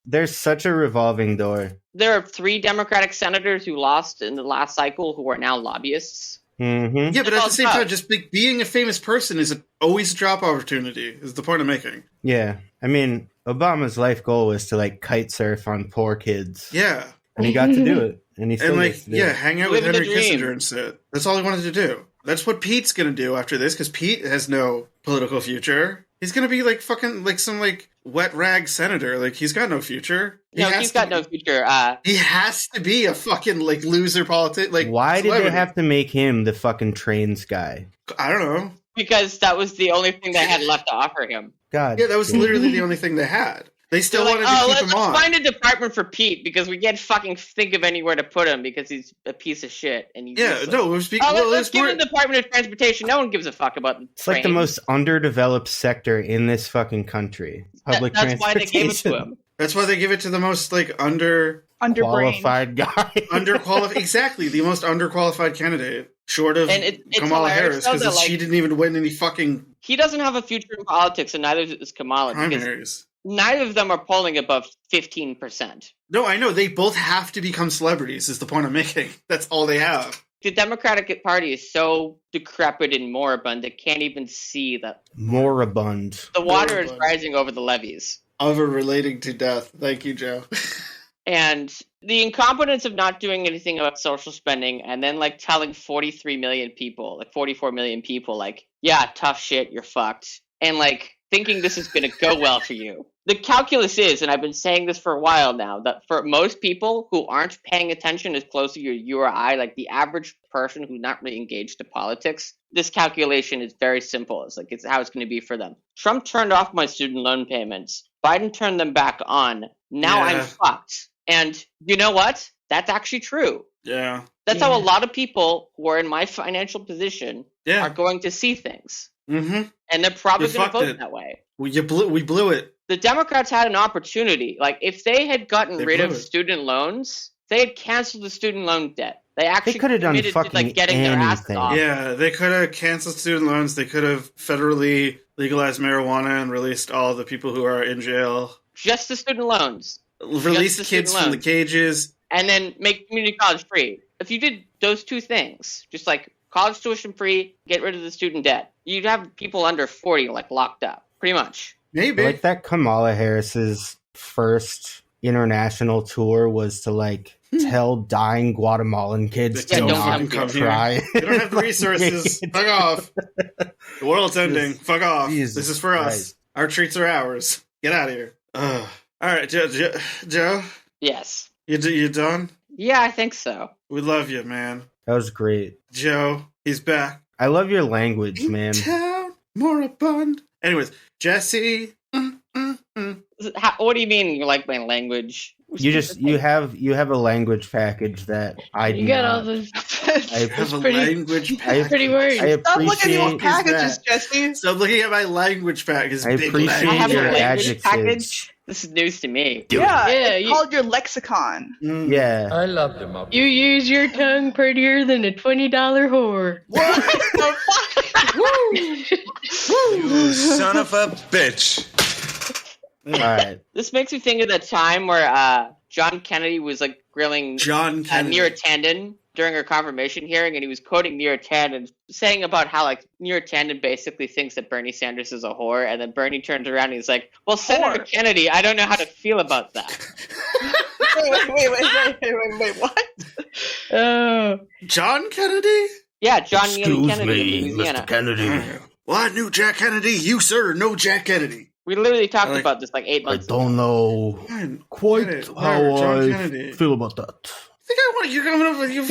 There's such a revolving door. There are 3 Democratic senators who lost in the last cycle who are now lobbyists. Mm-hmm. Yeah, but at the same time, just being a famous person is always a job opportunity, is the point I'm making. Yeah. I mean, Obama's life goal was to, like, kite surf on poor kids. Yeah. And he got to do it. And he still And, like, gets to do it. hang out with Henry Kissinger and shit. That's all he wanted to do. That's what Pete's gonna do after this, because Pete has no political future. He's gonna be, like, fucking, like, some, like, wet rag senator. Like, he's got no future. He's got no future. He has to be a fucking, like, loser politic. Like, why did they celebrity. have to make him the fucking trains guy? I don't know. Because that was the only thing they had left to offer him. God. Yeah, that was literally the only thing they had. They still wanted to keep him on. Let's find a department for Pete because we can't fucking think of anywhere to put him because he's a piece of shit. And he's let's give him the Department of Transportation. No one gives a fuck about the It's like the most underdeveloped sector in this fucking country. Public That's why they gave it to transportation. him. That's why they give it to the most, like, qualified guy. underqualified. Exactly, the most underqualified candidate. Short of it's Kamala hilarious, Harris, because though, she didn't even win any fucking He doesn't have a future in politics, and neither does Kamala. primaries. Neither of them are polling above 15%. No, I know. They both have to become celebrities, is the point I'm making. That's all they have. The Democratic Party is so decrepit and moribund it can't even see that Moribund. the water is rising over the levees. Over relating to death. Thank you, Joe. And the incompetence of not doing anything about social spending and then, like, telling 43 million people, like 44 million people, like, yeah, tough shit, you're fucked. And, like, thinking this is going to go well for you. The calculus is, and I've been saying this for a while now, that for most people who aren't paying attention as closely as you or I, like the average person who's not really engaged to politics, this calculation is very simple. It's how it's going to be for them. Trump turned off my student loan payments. Biden turned them back on. Now I'm fucked. And you know what? That's actually true. Yeah. That's how a lot of people who are in my financial position are going to see things. Mm-hmm. And they're probably going to vote that way. We blew it. The Democrats had an opportunity. Like, if they had gotten rid of student loans, they had canceled the student loan debt. They actually could have done committed fucking to, like, getting their asses off. Yeah, they could have canceled student loans. They could have federally legalized marijuana and released all the people who are in jail. Just the student loans. Release kids from the cages. And then make community college free. If you did those two things, just like college tuition free, get rid of the student debt, you'd have people under 40 like locked up, pretty much. Maybe. Like that Kamala Harris's first international tour was to, like, tell dying Guatemalan kids to not try. We don't have the resources. Fuck off. The world's ending. Fuck off. Jesus this is for Christ. us. Our treats are ours. Get out of here. Ugh. All right, Joe. Yes. You done? Yeah, I think so. We love you, man. That was great. Joe, he's back. I love your language, man. Town, Moribund. Anyways, Jesse. What do you mean you like my language? You have a language package that I do You got not. all this. I have a language package. Pretty words. I Stop looking at your appreciate packages, Jesse. Stop looking at my language package. I big appreciate I have a your language. language adjectives. package. This is news to me. Yeah, Yeah, it's called your lexicon. Yeah. I love them up. You use your tongue prettier than a $20 whore. What the fuck? You son of a bitch. All right. This makes me think of the time where John Kennedy was like grilling John Kennedy. Neera Tanden during her confirmation hearing, and he was quoting Neera Tanden, saying about how like Neera Tanden basically thinks that Bernie Sanders is a whore, and then Bernie turns around and he's like, "Well, Senator Kennedy, I don't know how to feel about that." Wait, what? Oh, John Kennedy? Yeah, John Neely Kennedy in Louisiana. Kennedy. Well, I knew Jack Kennedy. You, sir, know Jack Kennedy. We literally talked Like- about this like 8 I months ago. don't know Man, quite Kennedy, how John I Kennedy. feel about that. I think I want you're coming up with you Mr.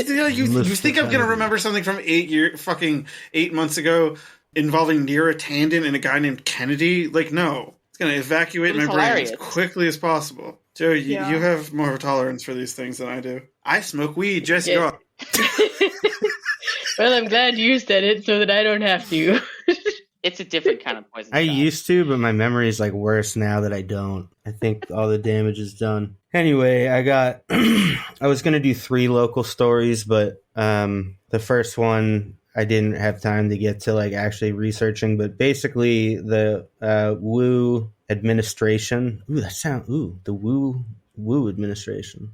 think I'm gonna Kennedy. remember something from 8 months ago involving Neera Tanden and a guy named Kennedy? Like, no. It's gonna evacuate It was my brain hilarious. as quickly as possible. Joe, Yeah. you have more of a tolerance for these things than I do. I smoke weed, Jesse. Yeah. Go. well, I'm glad you said it so that I don't have to. It's a different kind of poison. I Scott. used to, but my memory is like worse now that I don't. I think all the damage is done. Anyway, I was going to do 3 local stories, but the first one I didn't have time to get to like actually researching, but basically the Wu administration. The Wu administration.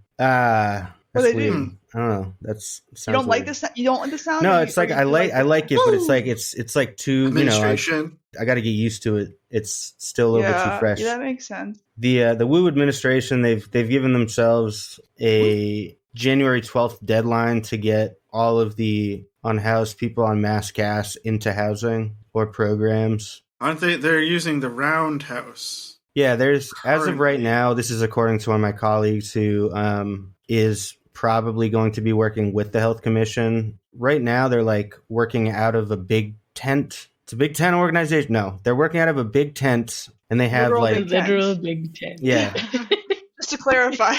That's they weird. do? I don't know. That's sounds You don't like weird. this? You don't like the sound? No, Or it's you- like or I you like it, but it's Woo! like it's like too, Administration. I got to get used to it. It's still a little bit too fresh. Yeah, that makes sense. The Wu administration, they've given themselves a January 12th deadline to get all of the unhoused people on BananaCast into housing or programs. Aren't they? They're using the roundhouse. Yeah, there's as of right Currently. now, this is according to one of my colleagues who is probably going to be working with the Health Commission. Right now, they're like working out of a big tent. It's a big tent organization. No, they're working out of a big tent, and they have Literal like big Literal Big Ten. yeah, Just to clarify.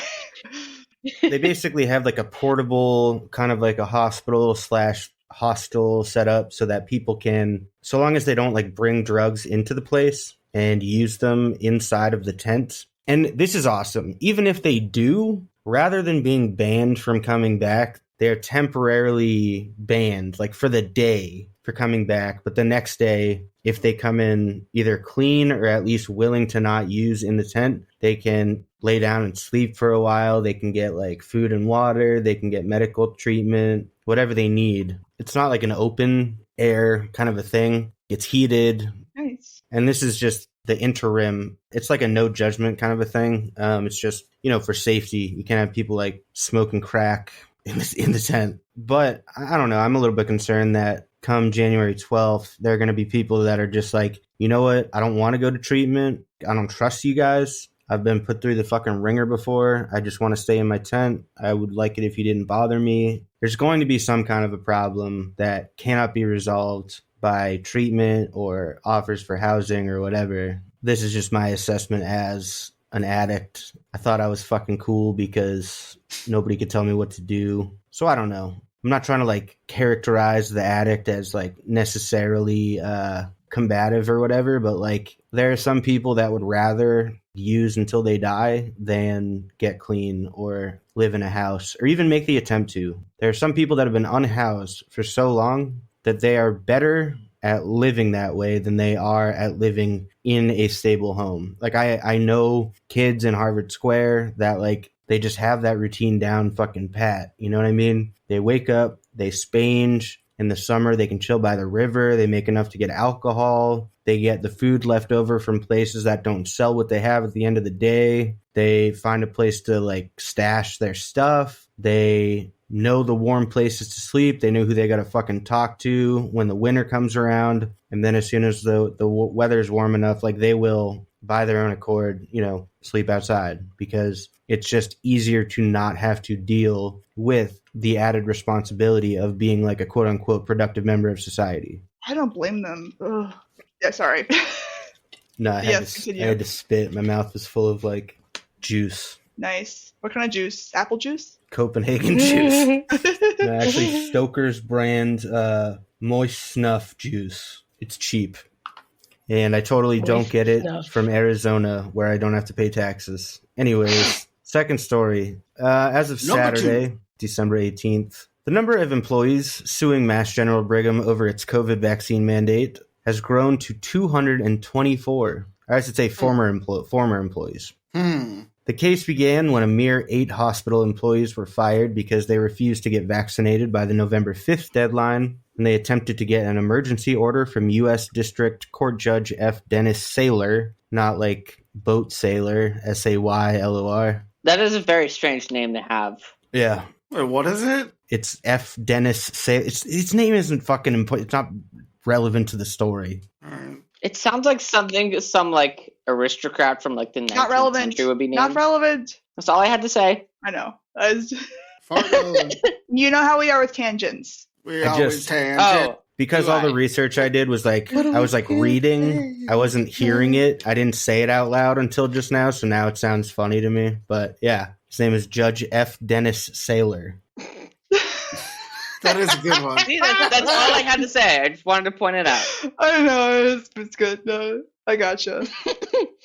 they basically have like a portable kind of like a hospital / hostel set up so that people can, so long as they don't like bring drugs into the place and use them inside of the tent. And this is awesome. Even if they do, rather than being banned from coming back, they're temporarily banned, like for the day for coming back. But the next day, if they come in either clean or at least willing to not use in the tent, they can lay down and sleep for a while. They can get like food and water. They can get medical treatment, whatever they need. It's not like an open air kind of a thing. It's heated. Nice. And this is just the interim. It's like a no judgment kind of a thing. It's just, for safety. You can't have people like smoking crack in the tent. But I don't know. I'm a little bit concerned that come January 12th, there are going to be people that are just like, you know what? I don't want to go to treatment. I don't trust you guys. I've been put through the fucking ringer before. I just want to stay in my tent. I would like it if you didn't bother me. There's going to be some kind of a problem that cannot be resolved by treatment or offers for housing or whatever. This is just my assessment as an addict. I thought I was fucking cool because nobody could tell me what to do. So I don't know. I'm not trying to like characterize the addict as like necessarily combative or whatever, but like there are some people that would rather use until they die than get clean or live in a house or even make the attempt to. There are some people that have been unhoused for so long that they are better at living that way than they are at living in a stable home. Like I know kids in Harvard Square that like they just have that routine down fucking pat. You know what I mean? They wake up, they spange. In the summer, they can chill by the river. They make enough to get alcohol. They get the food left over from places that don't sell what they have at the end of the day. They find a place to like stash their stuff. They know the warm places to sleep. They know who they got to fucking talk to when the winter comes around. And then as soon as the weather's warm enough, like they will by their own accord, sleep outside because it's just easier to not have to deal with the added responsibility of being like a quote unquote productive member of society. I don't blame them. Ugh. Yeah, sorry. No, I had to spit. My mouth was full of like juice. Nice. What kind of juice? Apple juice? Copenhagen juice. No, actually, Stoker's brand moist snuff juice. It's cheap. And I totally don't get it from Arizona where I don't have to pay taxes. Anyways, second story. As of Saturday, December 18th, the number of employees suing Mass General Brigham over its COVID vaccine mandate has grown to 224. Or I should say former employees. The case began when a mere 8 hospital employees were fired because they refused to get vaccinated by the November 5th deadline, and they attempted to get an emergency order from U.S. District Court Judge F. Dennis Saylor, not like boat sailor, Saylor. That is a very strange name to have. Yeah. Wait, what is it? It's F. Dennis Saylor. Its name isn't fucking important. It's not relevant to the story. It sounds like something some like aristocrat from like the 19th century would be named. Not relevant. That's all I had to say. I know. You know how we are with tangents. We always tangent. Because all the research I did was like, I was like reading. I wasn't hearing it. I didn't say it out loud until just now. So now it sounds funny to me. But yeah, his name is Judge F. Dennis Saylor. That is a good one. See, that's all I had to say. I just wanted to point it out. I don't know. It's good. No, I gotcha.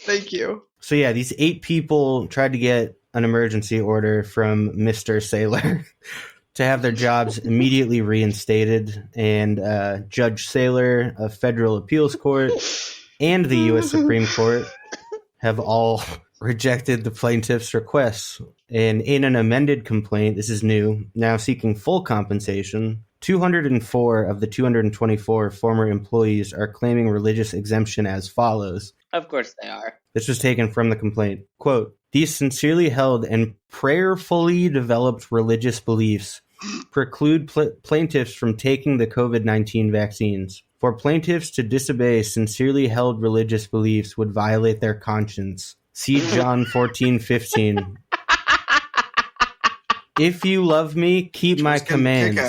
Thank you. So yeah, these 8 people tried to get an emergency order from Mr. Saylor to have their jobs immediately reinstated. And Judge Saylor of Federal Appeals Court and the U.S. Supreme Court have all rejected the plaintiff's requests. And in an amended complaint, this is new, now seeking full compensation, 204 of the 224 former employees are claiming religious exemption as follows. Of course they are. This was taken from the complaint. Quote, "These sincerely held and prayerfully developed religious beliefs preclude plaintiffs from taking the COVID-19 vaccines. For plaintiffs to disobey sincerely held religious beliefs would violate their conscience. See John 14:15. If you love me, keep my commands.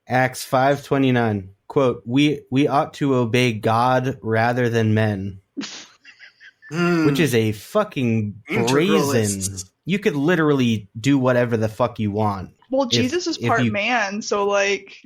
Acts 5:29. Quote, we ought to obey God rather than men. Which is a fucking brazen. You could literally do whatever the fuck you want. Well, Jesus is part man, so like,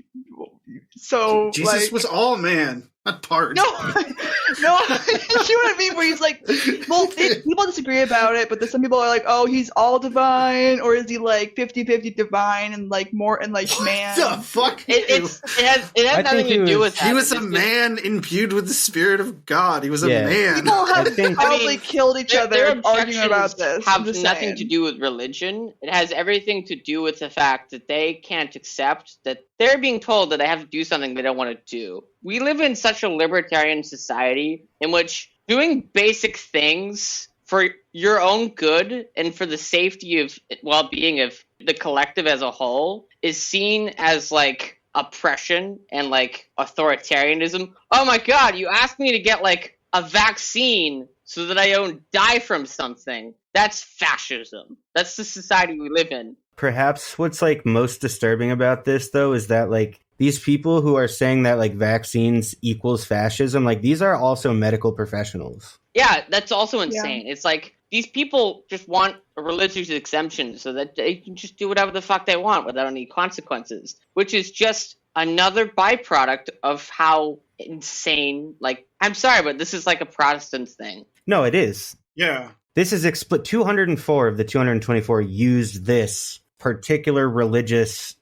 Jesus was all man, not part. No, you know what I mean? Where he's like, well, people disagree about it, but then some people are like, oh, he's all divine, or is he like 50-50 divine and like more and like man? What the fuck? It has nothing to do with that. He was a man imbued with the spirit of God. He was a man. People have probably killed each other arguing about this. Have nothing to do with religion. It has everything to do with the fact that they can't accept that they're being told that they have to do something they don't want to do. We live in such a libertarian society in which doing basic things for your own good and for the safety of well-being of the collective as a whole is seen as like oppression and like authoritarianism. Oh my God, you asked me to get like a vaccine so that I don't die from something. That's fascism. That's the society we live in. Perhaps what's like most disturbing about this though is that like these people who are saying that like vaccines equals fascism, like these are also medical professionals. Yeah, that's also insane. Yeah. It's like these people just want a religious exemption so that they can just do whatever the fuck they want without any consequences, which is just another byproduct of how insane, like, I'm sorry, but this is like a Protestant thing. No, it is. Yeah. This is 204 of the 224 used this particular religious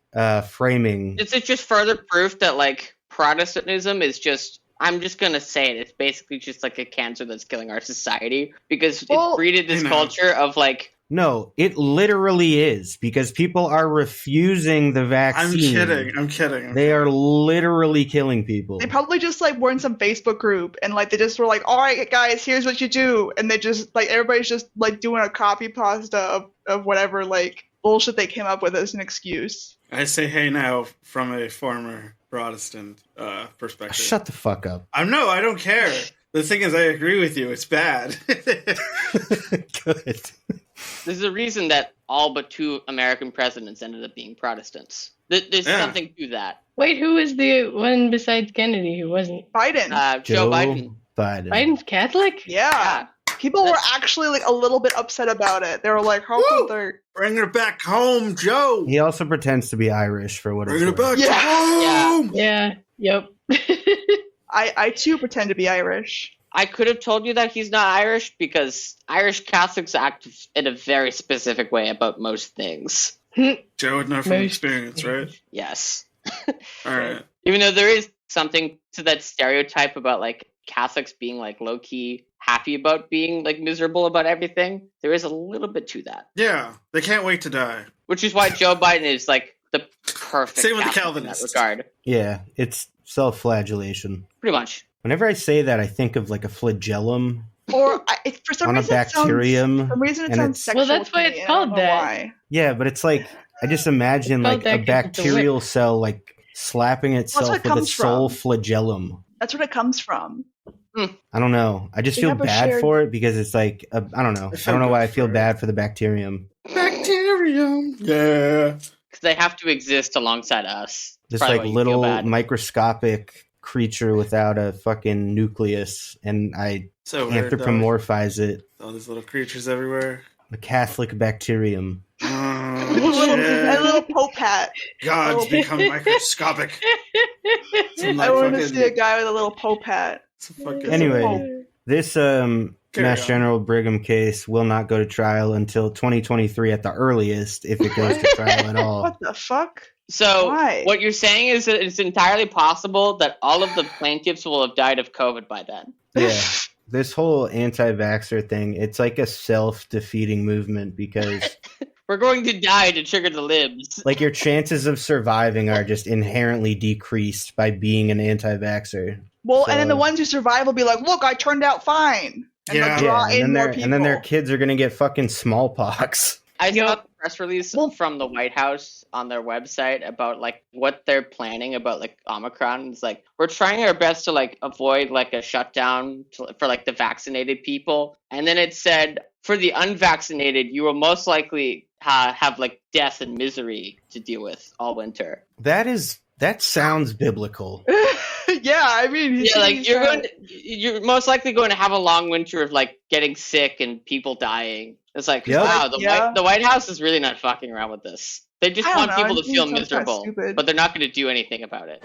framing. It's just further proof that like Protestantism is just, I'm just going to say it, it's basically just like a cancer that's killing our society because it's breeded this culture of like... No, it literally is because people are refusing the vaccine. I'm kidding. They are literally killing people. They probably just like were in some Facebook group and like they just were like, all right, guys, here's what you do. And they just like, everybody's just like doing a copy pasta of whatever like bullshit they came up with as an excuse. I say hey now from a former Protestant perspective. Shut the fuck up. I don't care. The thing is, I agree with you. It's bad. Good. There's a reason that all but 2 American presidents ended up being Protestants. There's something to that. Wait, who was the one besides Kennedy who wasn't? Biden. Joe Biden. Biden. Biden's Catholic? Yeah. People were actually like a little bit upset about it. They were like, how could they? Bring her back home, Joe. He also pretends to be Irish for what it's Bring her worth. back home. Yeah. Yep. I too pretend to be Irish. I could have told you that he's not Irish because Irish Catholics act in a very specific way about most things. Joe would know from experience, right? Yes. All right. Even though there is something to that stereotype about like Catholics being like low-key happy about being like miserable about everything, there is a little bit to that. Yeah, they can't wait to die. Which is why Joe Biden is like the perfect Same with the Catholic in that Calvinists. regard. Yeah, it's self-flagellation. Pretty much. Whenever I say that, I think of like a flagellum Or for some on a reason, bacterium. for some reason, it and sounds it's- sexual. Well, that's to why me, it's and I don't called know that. why. Yeah, but it's like, I just imagine It's called like a that 'cause it's a bacterial cell like slapping itself what it with a comes sole from. flagellum. That's where it comes from. I don't know. I just We feel have a bad shared- for it because it's like, I don't know. I don't know why I feel bad for the bacterium. Bacterium. Yeah. Because they have to exist alongside us. This Probably like why you feel little bad. microscopic creature without a fucking nucleus, and I So weird, though. anthropomorphize it. All these little creatures everywhere. The Catholic bacterium. A Oh, little shit. Pope hat. Gods become microscopic. Some, I like, want to fucking- see a guy with a little Pope hat. some fucking- Anyway, this Mass on. General Brigham case will not go to trial until 2023 at the earliest, if it goes to trial at all. What the fuck? So Why? what you're saying is that it's entirely possible that all of the plaintiffs will have died of COVID by then. Yeah. This whole anti-vaxxer thing, it's like a self-defeating movement because We're going to die to trigger the libs. like your chances of surviving are just inherently decreased by being an anti-vaxxer. Well, and then the So- ones who survive will be like, look, I turned out fine. And Yeah. they'll draw Yeah, in more and then their people. kids are gonna get fucking smallpox. I saw Yep. the press release from the White House on their website about like what they're planning about like Omicron. It's like we're trying our best to like avoid like a shutdown for like the vaccinated people, and then it said for the unvaccinated, you will most likely have like death and misery to deal with all winter. That sounds biblical. Yeah, I mean, Yeah, like you're most likely going to have a long winter of like getting sick and people dying. It's like, Yep. wow, Yeah. the White House is really not fucking around with this. They just I don't want know, people it to feel sounds kinda miserable, stupid. but they're not going to do anything about it.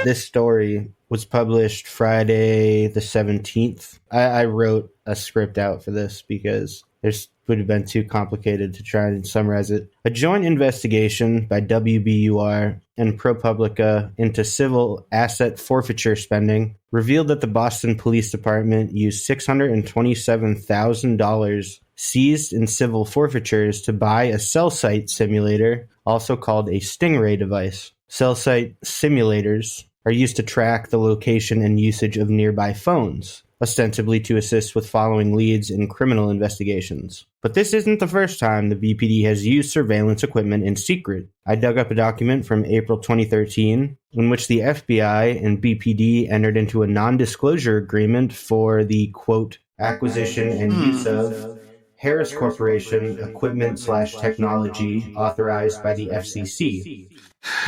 This story was published Friday the 17th. I wrote a script out for this because there's would have been too complicated to try and summarize it. A joint investigation by WBUR and ProPublica into civil asset forfeiture spending revealed that the Boston Police Department used $627,000 seized in civil forfeitures to buy a cell site simulator, also called a Stingray device. Cell site simulators are used to track the location and usage of nearby phones, ostensibly to assist with following leads in criminal investigations. But this isn't the first time the BPD has used surveillance equipment in secret. I dug up a document from April 2013 in which the FBI and BPD entered into a non-disclosure agreement for the, quote, acquisition and use of Harris Corporation equipment/technology authorized by the FCC.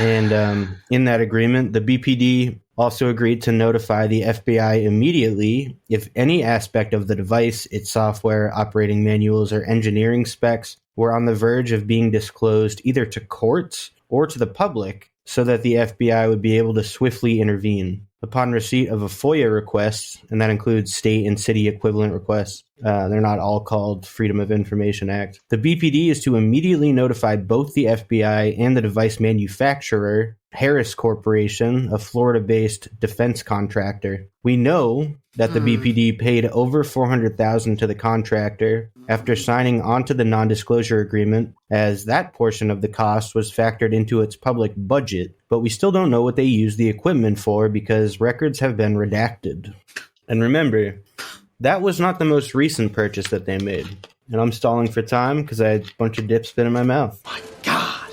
And in that agreement, the BPD also agreed to notify the FBI immediately if any aspect of the device, its software, operating manuals, or engineering specs were on the verge of being disclosed either to courts or to the public so that the FBI would be able to swiftly intervene. Upon receipt of a FOIA request, and that includes state and city equivalent requests, they're not all called Freedom of Information Act, the BPD is to immediately notify both the FBI and the device manufacturer, Harris Corporation, a Florida-based defense contractor. We know that the BPD paid over $400,000 to the contractor after signing onto the non-disclosure agreement, as that portion of the cost was factored into its public budget, but we still don't know what they used the equipment for because records have been redacted. And remember, that was not the most recent purchase that they made. And I'm stalling for time because I had a bunch of dip spit in my mouth. God,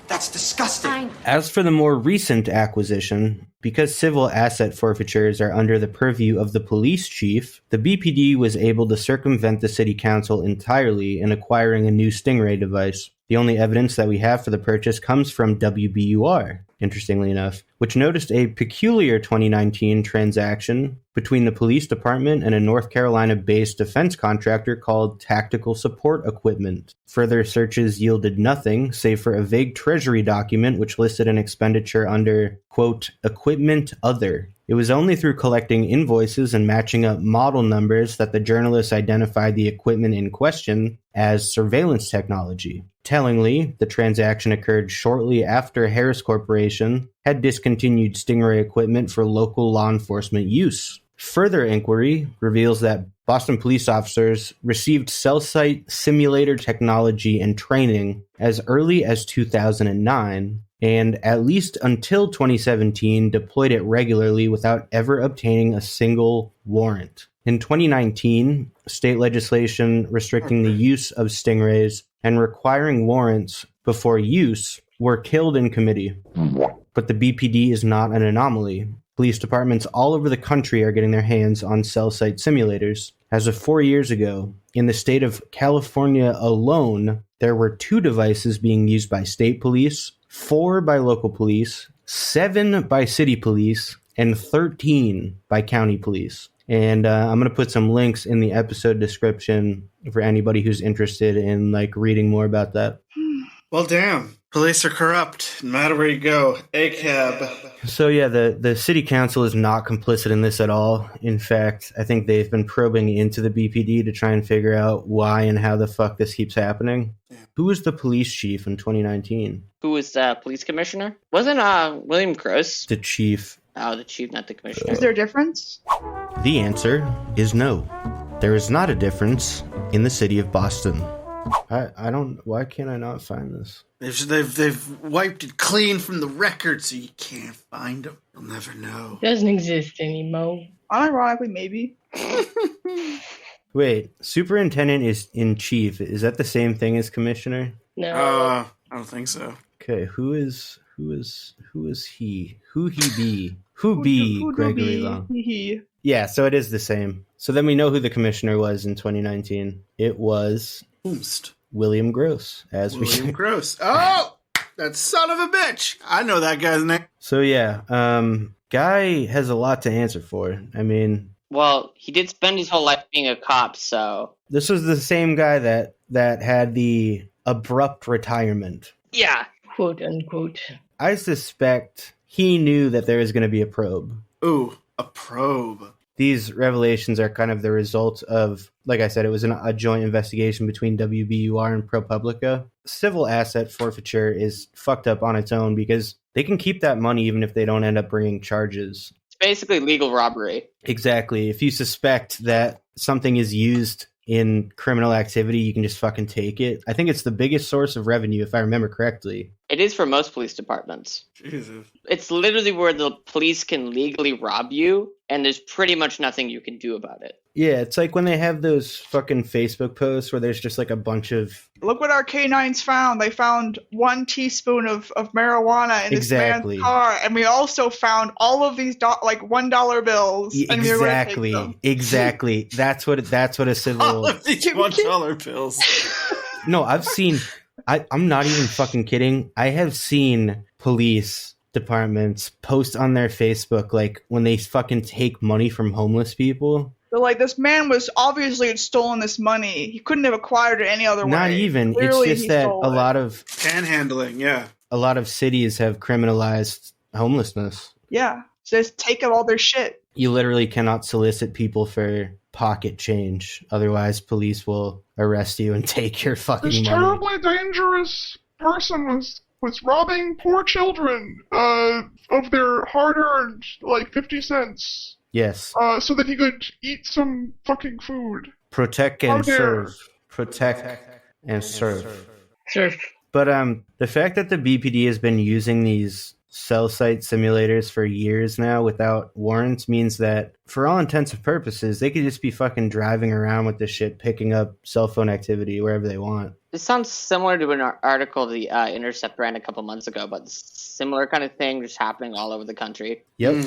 that It's disgusting. As for the more recent acquisition, because civil asset forfeitures are under the purview of the police chief, the BPD was able to circumvent the city council entirely in acquiring a new Stingray device. The only evidence that we have for the purchase comes from WBUR, interestingly enough, which noticed a peculiar 2019 transaction between the police department and a North Carolina-based defense contractor called Tactical Support Equipment. Further searches yielded nothing, save for a vague treasury document which listed an expenditure under, quote, equipment other. It was only through collecting invoices and matching up model numbers that the journalists identified the equipment in question as surveillance technology. Tellingly, the transaction occurred shortly after Harris Corporation had discontinued Stingray equipment for local law enforcement use. Further inquiry reveals that Boston police officers received cell site simulator technology and training as early as 2009, and at least until 2017 deployed it regularly without ever obtaining a single warrant. In 2019, state legislation restricting the use of stingrays and requiring warrants before use were killed in committee. But the BPD is not an anomaly. Police departments all over the country are getting their hands on cell site simulators. As of 4 years ago, in the state of California alone, there were 2 devices being used by state police, 4 by local police, 7 by city police, and 13 by county police. And I'm going to put some links in the episode description for anybody who's interested in reading more about that. Well, damn. Police are corrupt, no matter where you go. ACAB. So yeah, the city council is not complicit in this at all. In fact, I think they've been probing into the BPD to try and figure out why and how the fuck this keeps happening. Yeah. Who was the police chief in 2019? Who was the police commissioner? Wasn't William Gross? The chief. Oh, the chief, not the commissioner. Is there a difference? The answer is no. There is not a difference in the city of Boston. I don't. Why can't I not find this? They've wiped it clean from the record, so you can't find them. You'll never know. It doesn't exist anymore. Unironically, maybe. Wait, superintendent is in chief. Is that the same thing as commissioner? No. I don't think so. Okay, who is he? Who he be? Who be Gregory Long? He. Yeah, so it is the same. So then we know who the commissioner was in 2019. It was William Gross. William Gross. Oh, that son of a bitch! I know that guy's name. So yeah, guy has a lot to answer for. I mean, well, he did spend his whole life being a cop, so this was the same guy that had the abrupt retirement. Yeah, quote unquote. I suspect he knew that there was going to be a probe. Ooh, a probe. These revelations are kind of the result of, like I said, it was a joint investigation between WBUR and ProPublica. Civil asset forfeiture is fucked up on its own because they can keep that money even if they don't end up bringing charges. It's basically legal robbery. Exactly. If you suspect that something is used in criminal activity, you can just fucking take it. I think it's the biggest source of revenue, if I remember correctly. It is for most police departments. Jesus. It's literally where the police can legally rob you, and there's pretty much nothing you can do about it. Yeah, it's like when they have those fucking Facebook posts where there's just like a bunch of... Look what our canines found. They found 1 teaspoon of marijuana in this man's car. And we also found all of these $1 bills. And we were gonna take them. Exactly. That's what a civil... All of these $1 bills. No, I've seen... I'm not even fucking kidding. I have seen police departments post on their Facebook like when they fucking take money from homeless people. But like, this man was obviously had stolen this money. He couldn't have acquired it any other way. Not even. Clearly, it's just that a lot of panhandling. Yeah, a lot of cities have criminalized homelessness. Yeah, just take up all their shit. You literally cannot solicit people for pocket change, otherwise police will arrest you and take your fucking money. This terribly dangerous person was robbing poor children of their hard-earned 50 cents. Yes. So that he could eat some fucking food. Protect and serve. Protect and serve. Surf. But the fact that the BPD has been using these cell site simulators for years now without warrants means that for all intents and purposes, they could just be fucking driving around with this shit, picking up cell phone activity wherever they want. This sounds similar to an article The Intercept ran a couple months ago, but similar kind of thing just happening all over the country. Yep.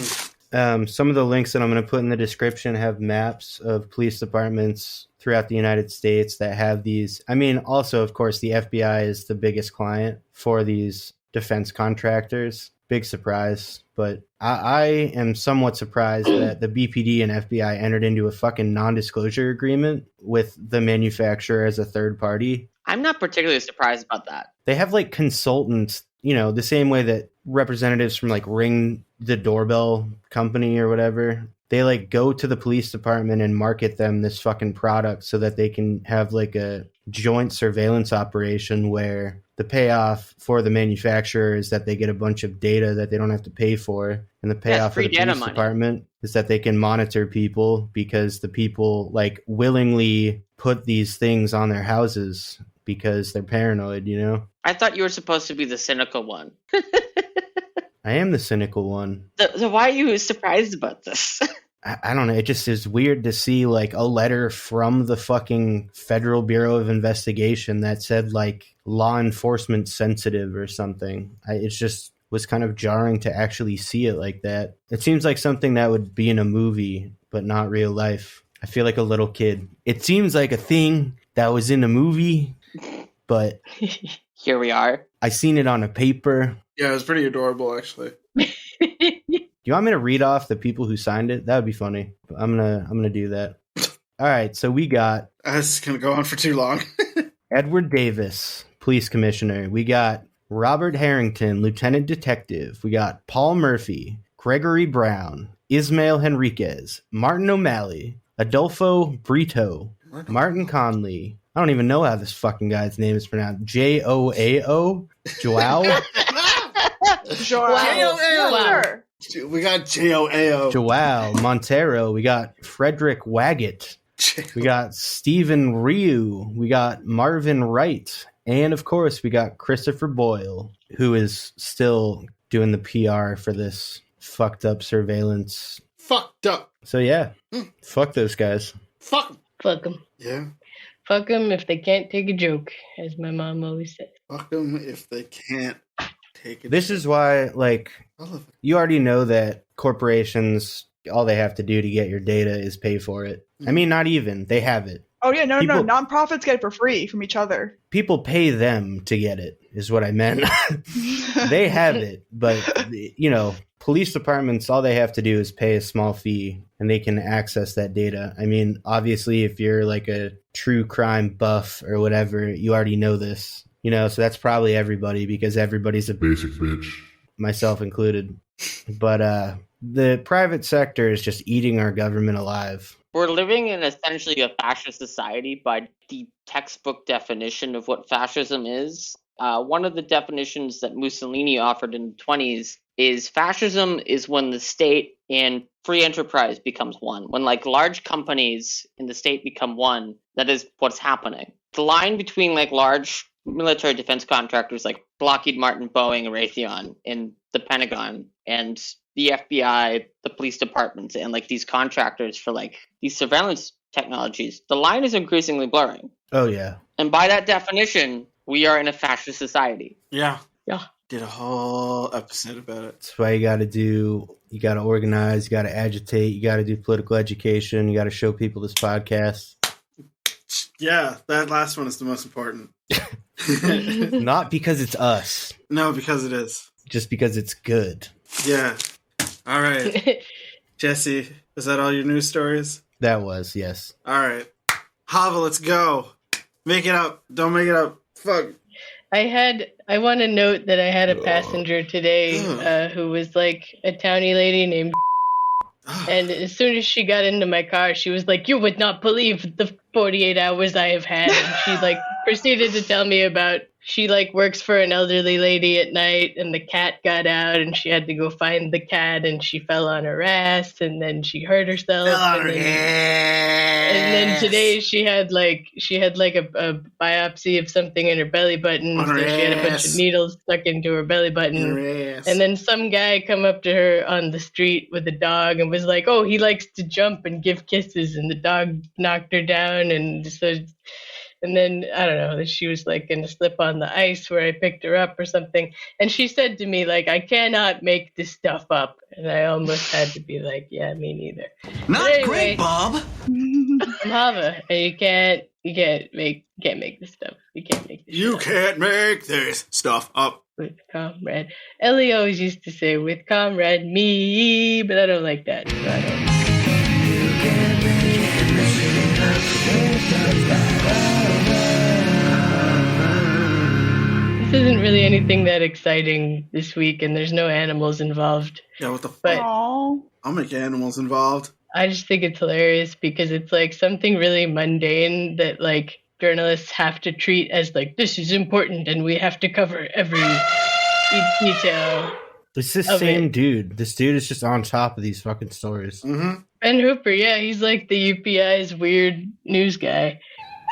Some of the links that I'm going to put in the description have maps of police departments throughout the United States that have these. I mean, also, of course, the FBI is the biggest client for these defense contractors. Big surprise. But I am somewhat surprised that the BPD and FBI entered into a fucking non-disclosure agreement with the manufacturer as a third party. I'm not particularly surprised about that. They have like consultants, you know, the same way that representatives from like Ring the Doorbell company or whatever, they like go to the police department and market them this fucking product so that they can have like a joint surveillance operation where the payoff for the manufacturer is that they get a bunch of data that they don't have to pay for. And the payoff for the police department is that they can monitor people because the people like willingly put these things on their houses because they're paranoid, you know? I thought you were supposed to be the cynical one. I am the cynical one. So why are you surprised about this? I don't know. It just is weird to see like a letter from the fucking Federal Bureau of Investigation that said like law enforcement sensitive or something. It just was kind of jarring to actually see it like that. It seems like something that would be in a movie, but not real life. I feel like a little kid. It seems like a thing that was in a movie, but here we are. I seen it on a paper. Yeah, it was pretty adorable, actually. Do you want me to read off the people who signed it? That would be funny. I'm gonna do that. All right, so we got. This is gonna go on for too long. Edward Davis, police commissioner. We got Robert Harrington, lieutenant detective. We got Paul Murphy, Gregory Brown, Ismail Henriquez, Martin O'Malley, Adolfo Brito, Martin Conley. I don't even know how this fucking guy's name is pronounced. Joao? Joao? Joao. We got Joao. Joao Montero. We got Frederick Waggett. We got Stephen Ryu. We got Marvin Wright. And of course, we got Christopher Boyle, who is still doing the PR for this fucked up surveillance. Fucked up. So yeah, fuck those guys. Fuck them. Yeah. Fuck them if they can't take a joke, as my mom always said. Fuck them if they can't take a This joke. is why, like, you already know that corporations, all they have to do to get your data is pay for it. I mean, not even. They have it. Oh, yeah, no. Nonprofits get it for free from each other. People pay them to get it, is what I meant. They have it, but, you know, police departments, all they have to do is pay a small fee, and they can access that data. I mean, obviously, if you're like a true crime buff or whatever, you already know this. You know, so that's probably everybody, because everybody's a basic bitch. Myself included. But the private sector is just eating our government alive. We're living in essentially a fascist society by the textbook definition of what fascism is. One of the definitions that Mussolini offered in the 1920s is fascism is when the state and free enterprise becomes one. When like large companies in the state become one, that is what's happening. The line between like large military defense contractors like Lockheed Martin, Boeing, Raytheon, and the Pentagon, and the FBI, the police departments, and like these contractors for like these surveillance technologies, the line is increasingly blurring. Oh, yeah. And by that definition, we are in a fascist society. Yeah. Yeah. Did a whole episode about it. That's why you got to organize, you got to agitate, you got to do political education, you got to show people this podcast. Yeah, that last one is the most important. Not because it's us. No, because it is. Just because it's good. Yeah. All right. Jesse, is that all your news stories? That was, yes. All right. Chava, let's go. Make it up. Don't make it up. Fuck. I want to note that I had a passenger today who was like a townie lady named and as soon as she got into my car, she was like, "You would not believe the 48 hours I have had." And she like proceeded to tell me about she like works for an elderly lady at night, and the cat got out, and she had to go find the cat, and she fell on her ass, and then she hurt herself. And then today she had like a biopsy of something in her belly button, so she had a bunch of needles stuck into her belly button. And then some guy come up to her on the street with a dog and was like, "Oh, he likes to jump and give kisses," and the dog knocked her down, and so. And then, I don't know, she was like going to slip on the ice where I picked her up or something. And she said to me, like, "I cannot make this stuff up." And I almost had to be like, yeah, me neither. Not anyway, great, Bob. I'm Chava, and you can't make this stuff. You can't make this You can't make this stuff up. With Comrade. Ellie always used to say, "With Comrade me," but I don't like that. So I don't. This isn't really anything that exciting this week, and there's no animals involved. Yeah, what the fuck? But Aww. I'll make animals involved. I just think it's hilarious because it's like something really mundane that like journalists have to treat as like, this is important and we have to cover every detail. It's the same dude. This dude is just on top of these fucking stories. Mm-hmm. Ben Hooper, yeah, he's like the UPI's weird news guy.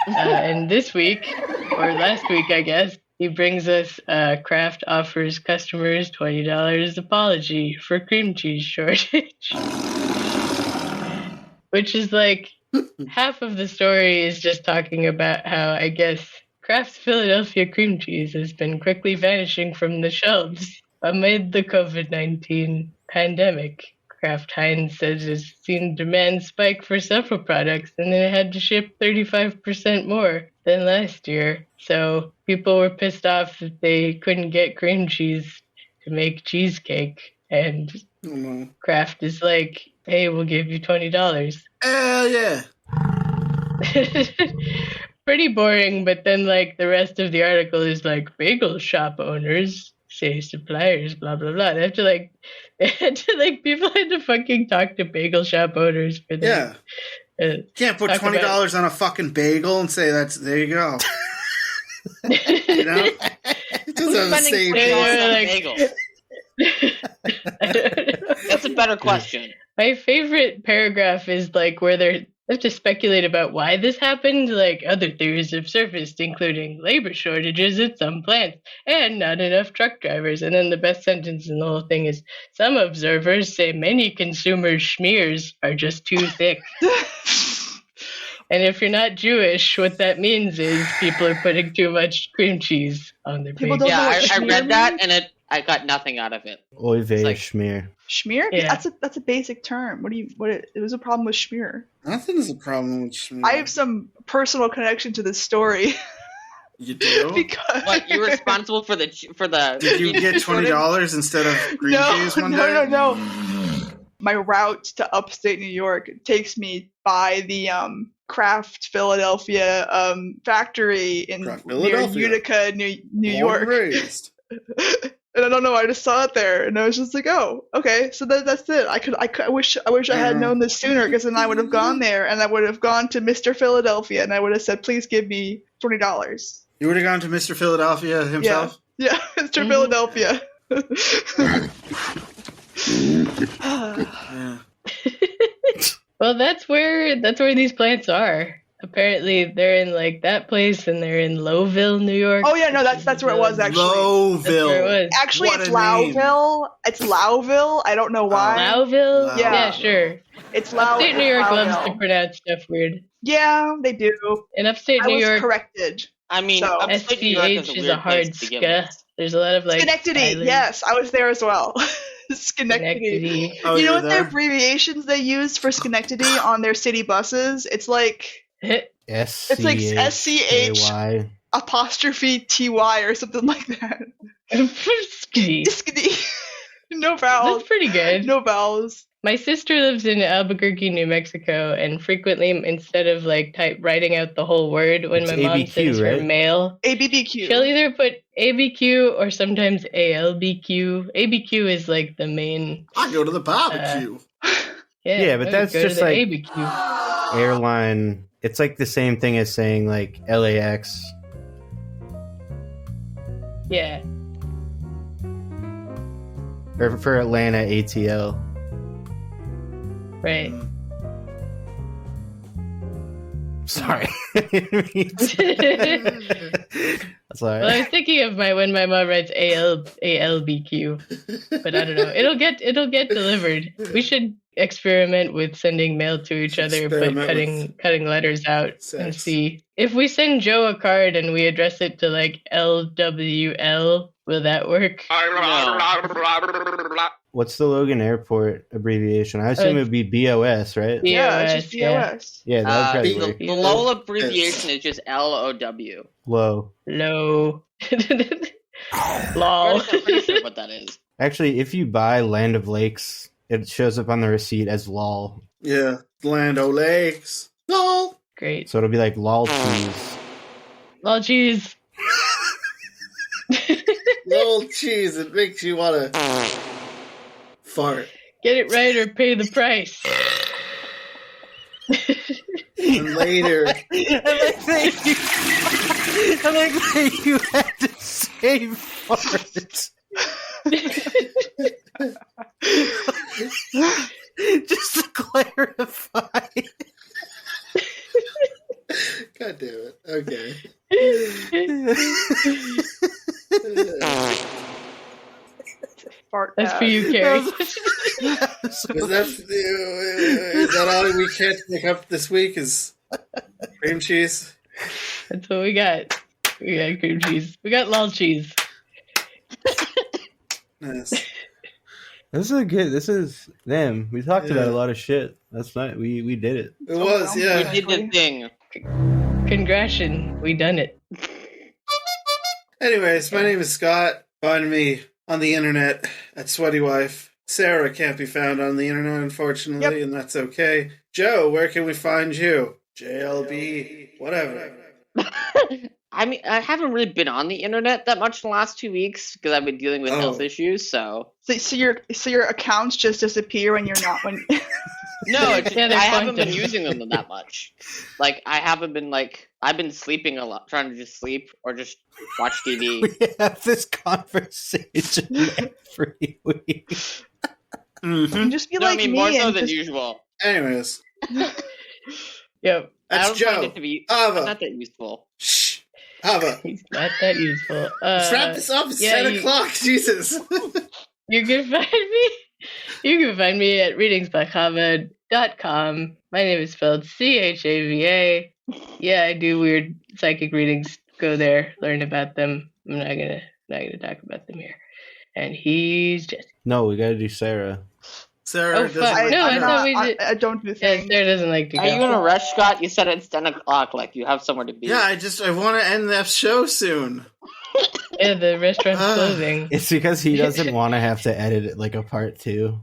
And this week, or last week, I guess, he brings us Kraft offers customers $20 apology for cream cheese shortage. Which is like half of the story is just talking about how, I guess, Kraft's Philadelphia cream cheese has been quickly vanishing from the shelves amid the COVID-19 pandemic. Kraft Heinz says it's seen demand spike for several products, and then it had to ship 35% more than last year. So people were pissed off that they couldn't get cream cheese to make cheesecake. And Kraft is like, "Hey, we'll give you $20. Hell yeah. Pretty boring, but then like the rest of the article is like, bagel shop owners say suppliers, blah, blah, blah. They had to like, people had to fucking talk to bagel shop owners for this. Yeah. Can't put $20 on a fucking bagel and say there you go. You know? It doesn't have the same That's a better question. My favorite paragraph is like where they have to speculate about why this happened. Like, other theories have surfaced, including labor shortages at some plants and not enough truck drivers. And then the best sentence in the whole thing is, some observers say many consumer schmears are just too thick. And if you're not Jewish, what that means is people are putting too much cream cheese on their bagel. Yeah, I read that and I got nothing out of it. Oy vey, schmear. Schmear? Yeah. That's a basic term. It was a problem with schmear. Nothing is a problem with schmear. I have some personal connection to this story. You do? Because What, you're responsible for the Did you get $20 instead of green cheese one day? No. My route to upstate New York takes me by the Kraft Philadelphia factory near Utica, New York. Raised. And I don't know, I just saw it there, and I was just like, "Oh, okay." So that's it. I wish I had known this sooner, because then I would have gone there, and I would have gone to Mr. Philadelphia, and I would have said, "Please give me $20." You would have gone to Mr. Philadelphia himself? Yeah, Mr. Philadelphia. Yeah. Well, that's where these plants are. Apparently, they're in like that place, and they're in Lowville, New York. Oh yeah, no, that's where it was actually. Lowville. That's where it was. Actually, it's Lowville. It's Lowville. I don't know why. Lowville? Yeah. Yeah, sure. It's Lowville. Upstate New York Lowville. loves to pronounce stuff weird. Yeah, they do. In upstate New I was York, corrected. I mean, So, upstate New York SCH is is a a hard weird place to begin ska. with. There's a lot of like Schenectady. islands. Yes, I was there as well. Schenectady. Oh, You know you what were the there? abbreviations they use for Schenectady on their city buses? It's like SCHAY. apostrophe TY or something like that. Schenectady. No vowels. That's pretty good. No vowels. My sister lives in Albuquerque, New Mexico, and frequently, instead of like writing out the whole word, when It's my mom ABQ, sends her right? mail, ABBQ. she'll either put ABQ or sometimes ALBQ. ABQ is like the main. I go to the barbecue. Yeah, but I would that's go to just the like ABQ. airline. It's like the same thing as saying like LAX. Yeah. Or for Atlanta, ATL. Right. Sorry. That's all right. Well, I was thinking of when my mom writes ALBQ, but I don't know. It'll get delivered. We should experiment with sending mail to each other, but cutting letters out and see if we send Joe a card and we address it to like LWL. Will that work? No. What's the Logan Airport abbreviation? I assume it would be BOS, right? Yeah, it's just BOS. Yeah, that would probably work. The LOL abbreviation is just LOW. Low. Low. Lol. I'm pretty sure what that is. Actually, if you buy Land of Lakes, it shows up on the receipt as LOL. Yeah, Land O' Lakes. LOL. Great. So it'll be like LOL cheese. LOL cheese. LOL cheese. It makes you want to fart. Get it right or pay the price. And later. I like that you had to say fart. Just to clarify. God damn it. Okay. Fart That's for you, Carrie. Is that all we can't pick up this week is cream cheese? That's what we got. We got cream cheese. We got lol cheese. Nice. This is them. We talked about a lot of shit. That's not. We did it. It was, yeah. We did the thing. Congratulations, we done it. Anyways, my name is Scott. Find me on the internet at Sweaty Wife. Sarah can't be found on the internet, unfortunately, and that's okay. Joe, where can we find you? JLB, whatever. I mean, I haven't really been on the internet that much in the last 2 weeks because I've been dealing with health issues. So your accounts just disappear when you're not when. No, I haven't been using them that much. Like I haven't been I've been sleeping a lot, trying to just sleep or just watch TV. We have this conversation every week. Mm-hmm. Just be no, like I mean me more so and than just... usual. Anyways. Yep. That's Joe. It to be Ava. Not that useful. Shh. Ava. He's not that useful. Let's wrap this up. It's 10 o'clock. Jesus. You can find me. You can find me at readingsbychava.com. My name is spelled Chava. Yeah, I do weird psychic readings. Go there, learn about them. I'm not gonna talk about them here. And he's Jesse. No, we gotta do Sarah. Sarah doesn't like I don't do things. Sarah doesn't like to go. Are you in a rush, Scott? You said it's 10 o'clock. Like you have somewhere to be. Yeah, I want to end that show soon. Yeah, the restaurant's closing. It's because he doesn't want to have to edit it like a part 2.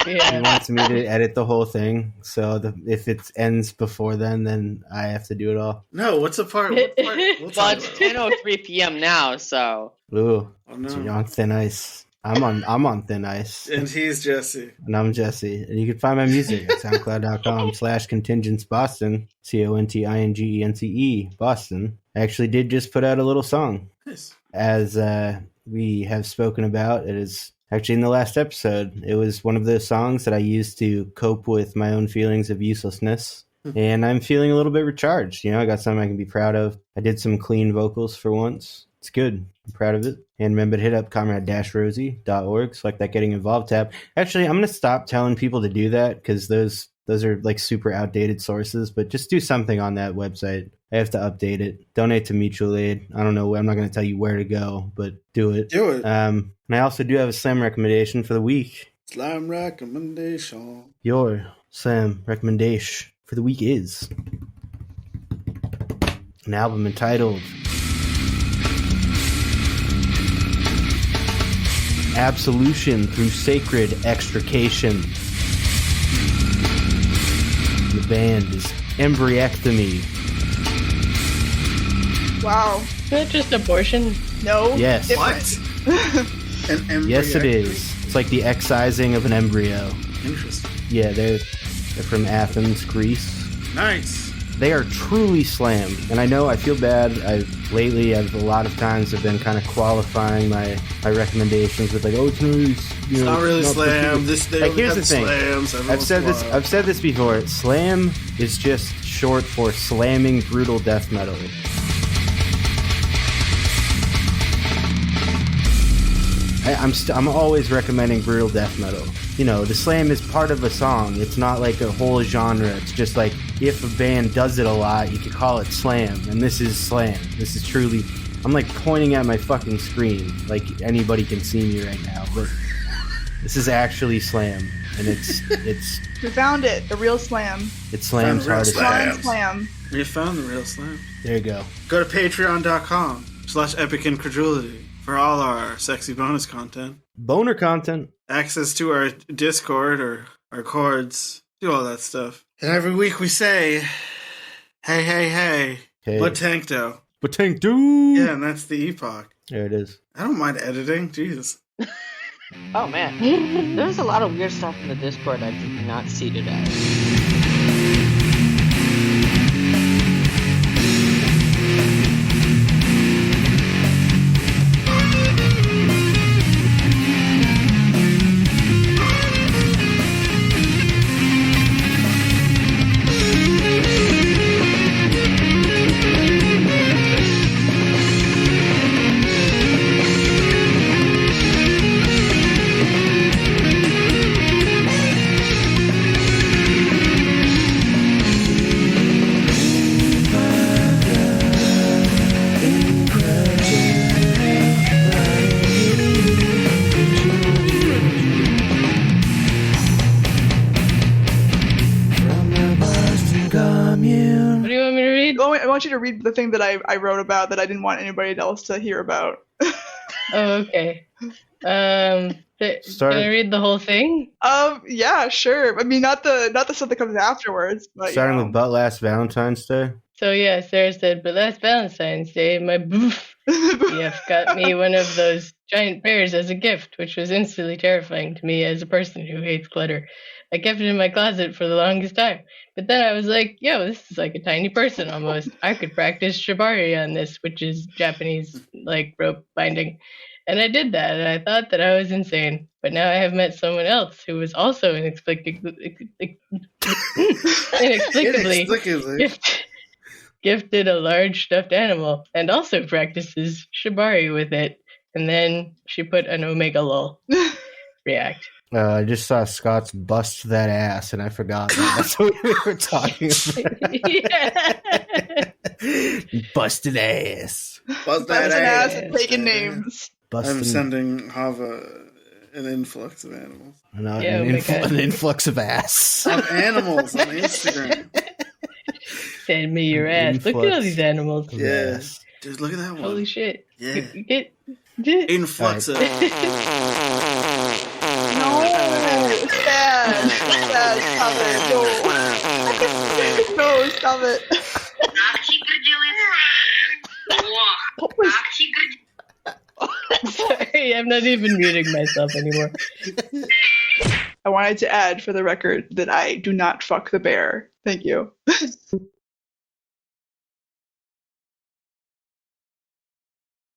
Yeah. He wants me to edit the whole thing. So if it ends before then I have to do it all. No, what's the part? Well, it's 10:03 p.m. now, so. Ooh, oh, no. So you're on thin ice. I'm on thin ice. And he's Jesse. And I'm Jesse. And you can find my music at soundcloud.com/contingentsboston. CONTINGENCE Boston. I actually did just put out a little song. Nice. As we have spoken about, it is actually in the last episode. It was one of those songs that I used to cope with my own feelings of uselessness. And I'm feeling a little bit recharged. You know, I got something I can be proud of. I did some clean vocals for once. It's good. I'm proud of it. And remember to hit up comrade-rosie.org. Select that Getting Involved tab. Actually, I'm going to stop telling people to do that because those are like super outdated sources. But just do something on that website. I have to update it. Donate to mutual aid. I don't know. I'm not going to tell you where to go, but do it. Do it. And I also do have a slam recommendation for the week. Slam recommendation. Your slam recommendation for the week is an album entitled Absolution Through Sacred Extrication. The band is Embryectomy. Wow. Is that just abortion? No. Yes. What? An embryo. Yes, it is. It's like the excising of an embryo. Interesting. Yeah, they're from Athens, Greece. Nice. They are truly slam. And I know I feel bad. Lately, a lot of times have been kind of qualifying my recommendations with like, oh, it's not really slam. This day here's the thing. Slams. I've said this before. Slam is just short for slamming brutal death metal. I'm always recommending brutal death metal. The slam is part of a song. It's not like a whole genre. It's just like if a band does it a lot, you could call it slam. And this is slam. This is truly... I'm like pointing at my fucking screen like anybody can see me right now. But this is actually slam. And it's... We found it. The real slam. It slams hard as slam. We found the real slam. There you go. Go to patreon.com/epicandcredulity for all our sexy bonus content. Boner content. Access to our Discord or our chords. Do all that stuff. And every week we say, hey. What tankdo? What tankdo? Yeah, and that's the epoch. There it is. I don't mind editing. Jesus. Oh, man. There's a lot of weird stuff in the Discord I did not see today. I want you to read the thing that I wrote about that I didn't want anybody else to hear about. Oh, okay. Can I read the whole thing? Yeah, sure. I mean, not the stuff that comes afterwards. But, starting with but last Valentine's Day. So yeah, Sarah said, but last Valentine's Day, my BF got me one of those giant bears as a gift, which was instantly terrifying to me as a person who hates clutter. I kept it in my closet for the longest time. But then I was like, yo, this is like a tiny person almost. I could practice shibari on this, which is Japanese, like, rope binding. And I did that, and I thought that I was insane. But now I have met someone else who was also inexplicably gifted a large stuffed animal and also practices shibari with it. And then she put an omega lol. React. I just saw Scott's bust that ass, and I forgot that's what we were talking about. Busted ass. Bust that ass. And taking names. I'm sending Chava an influx of animals. An influx of ass. Of animals on Instagram. Send me your ass. Look at all these animals. Yes. Dude, look at that one. Holy shit. Yeah. Influx of... No, Sad, stop it. No, stop it. Sorry, I'm not even muting myself anymore. I wanted to add for the record that I do not fuck the bear. Thank you.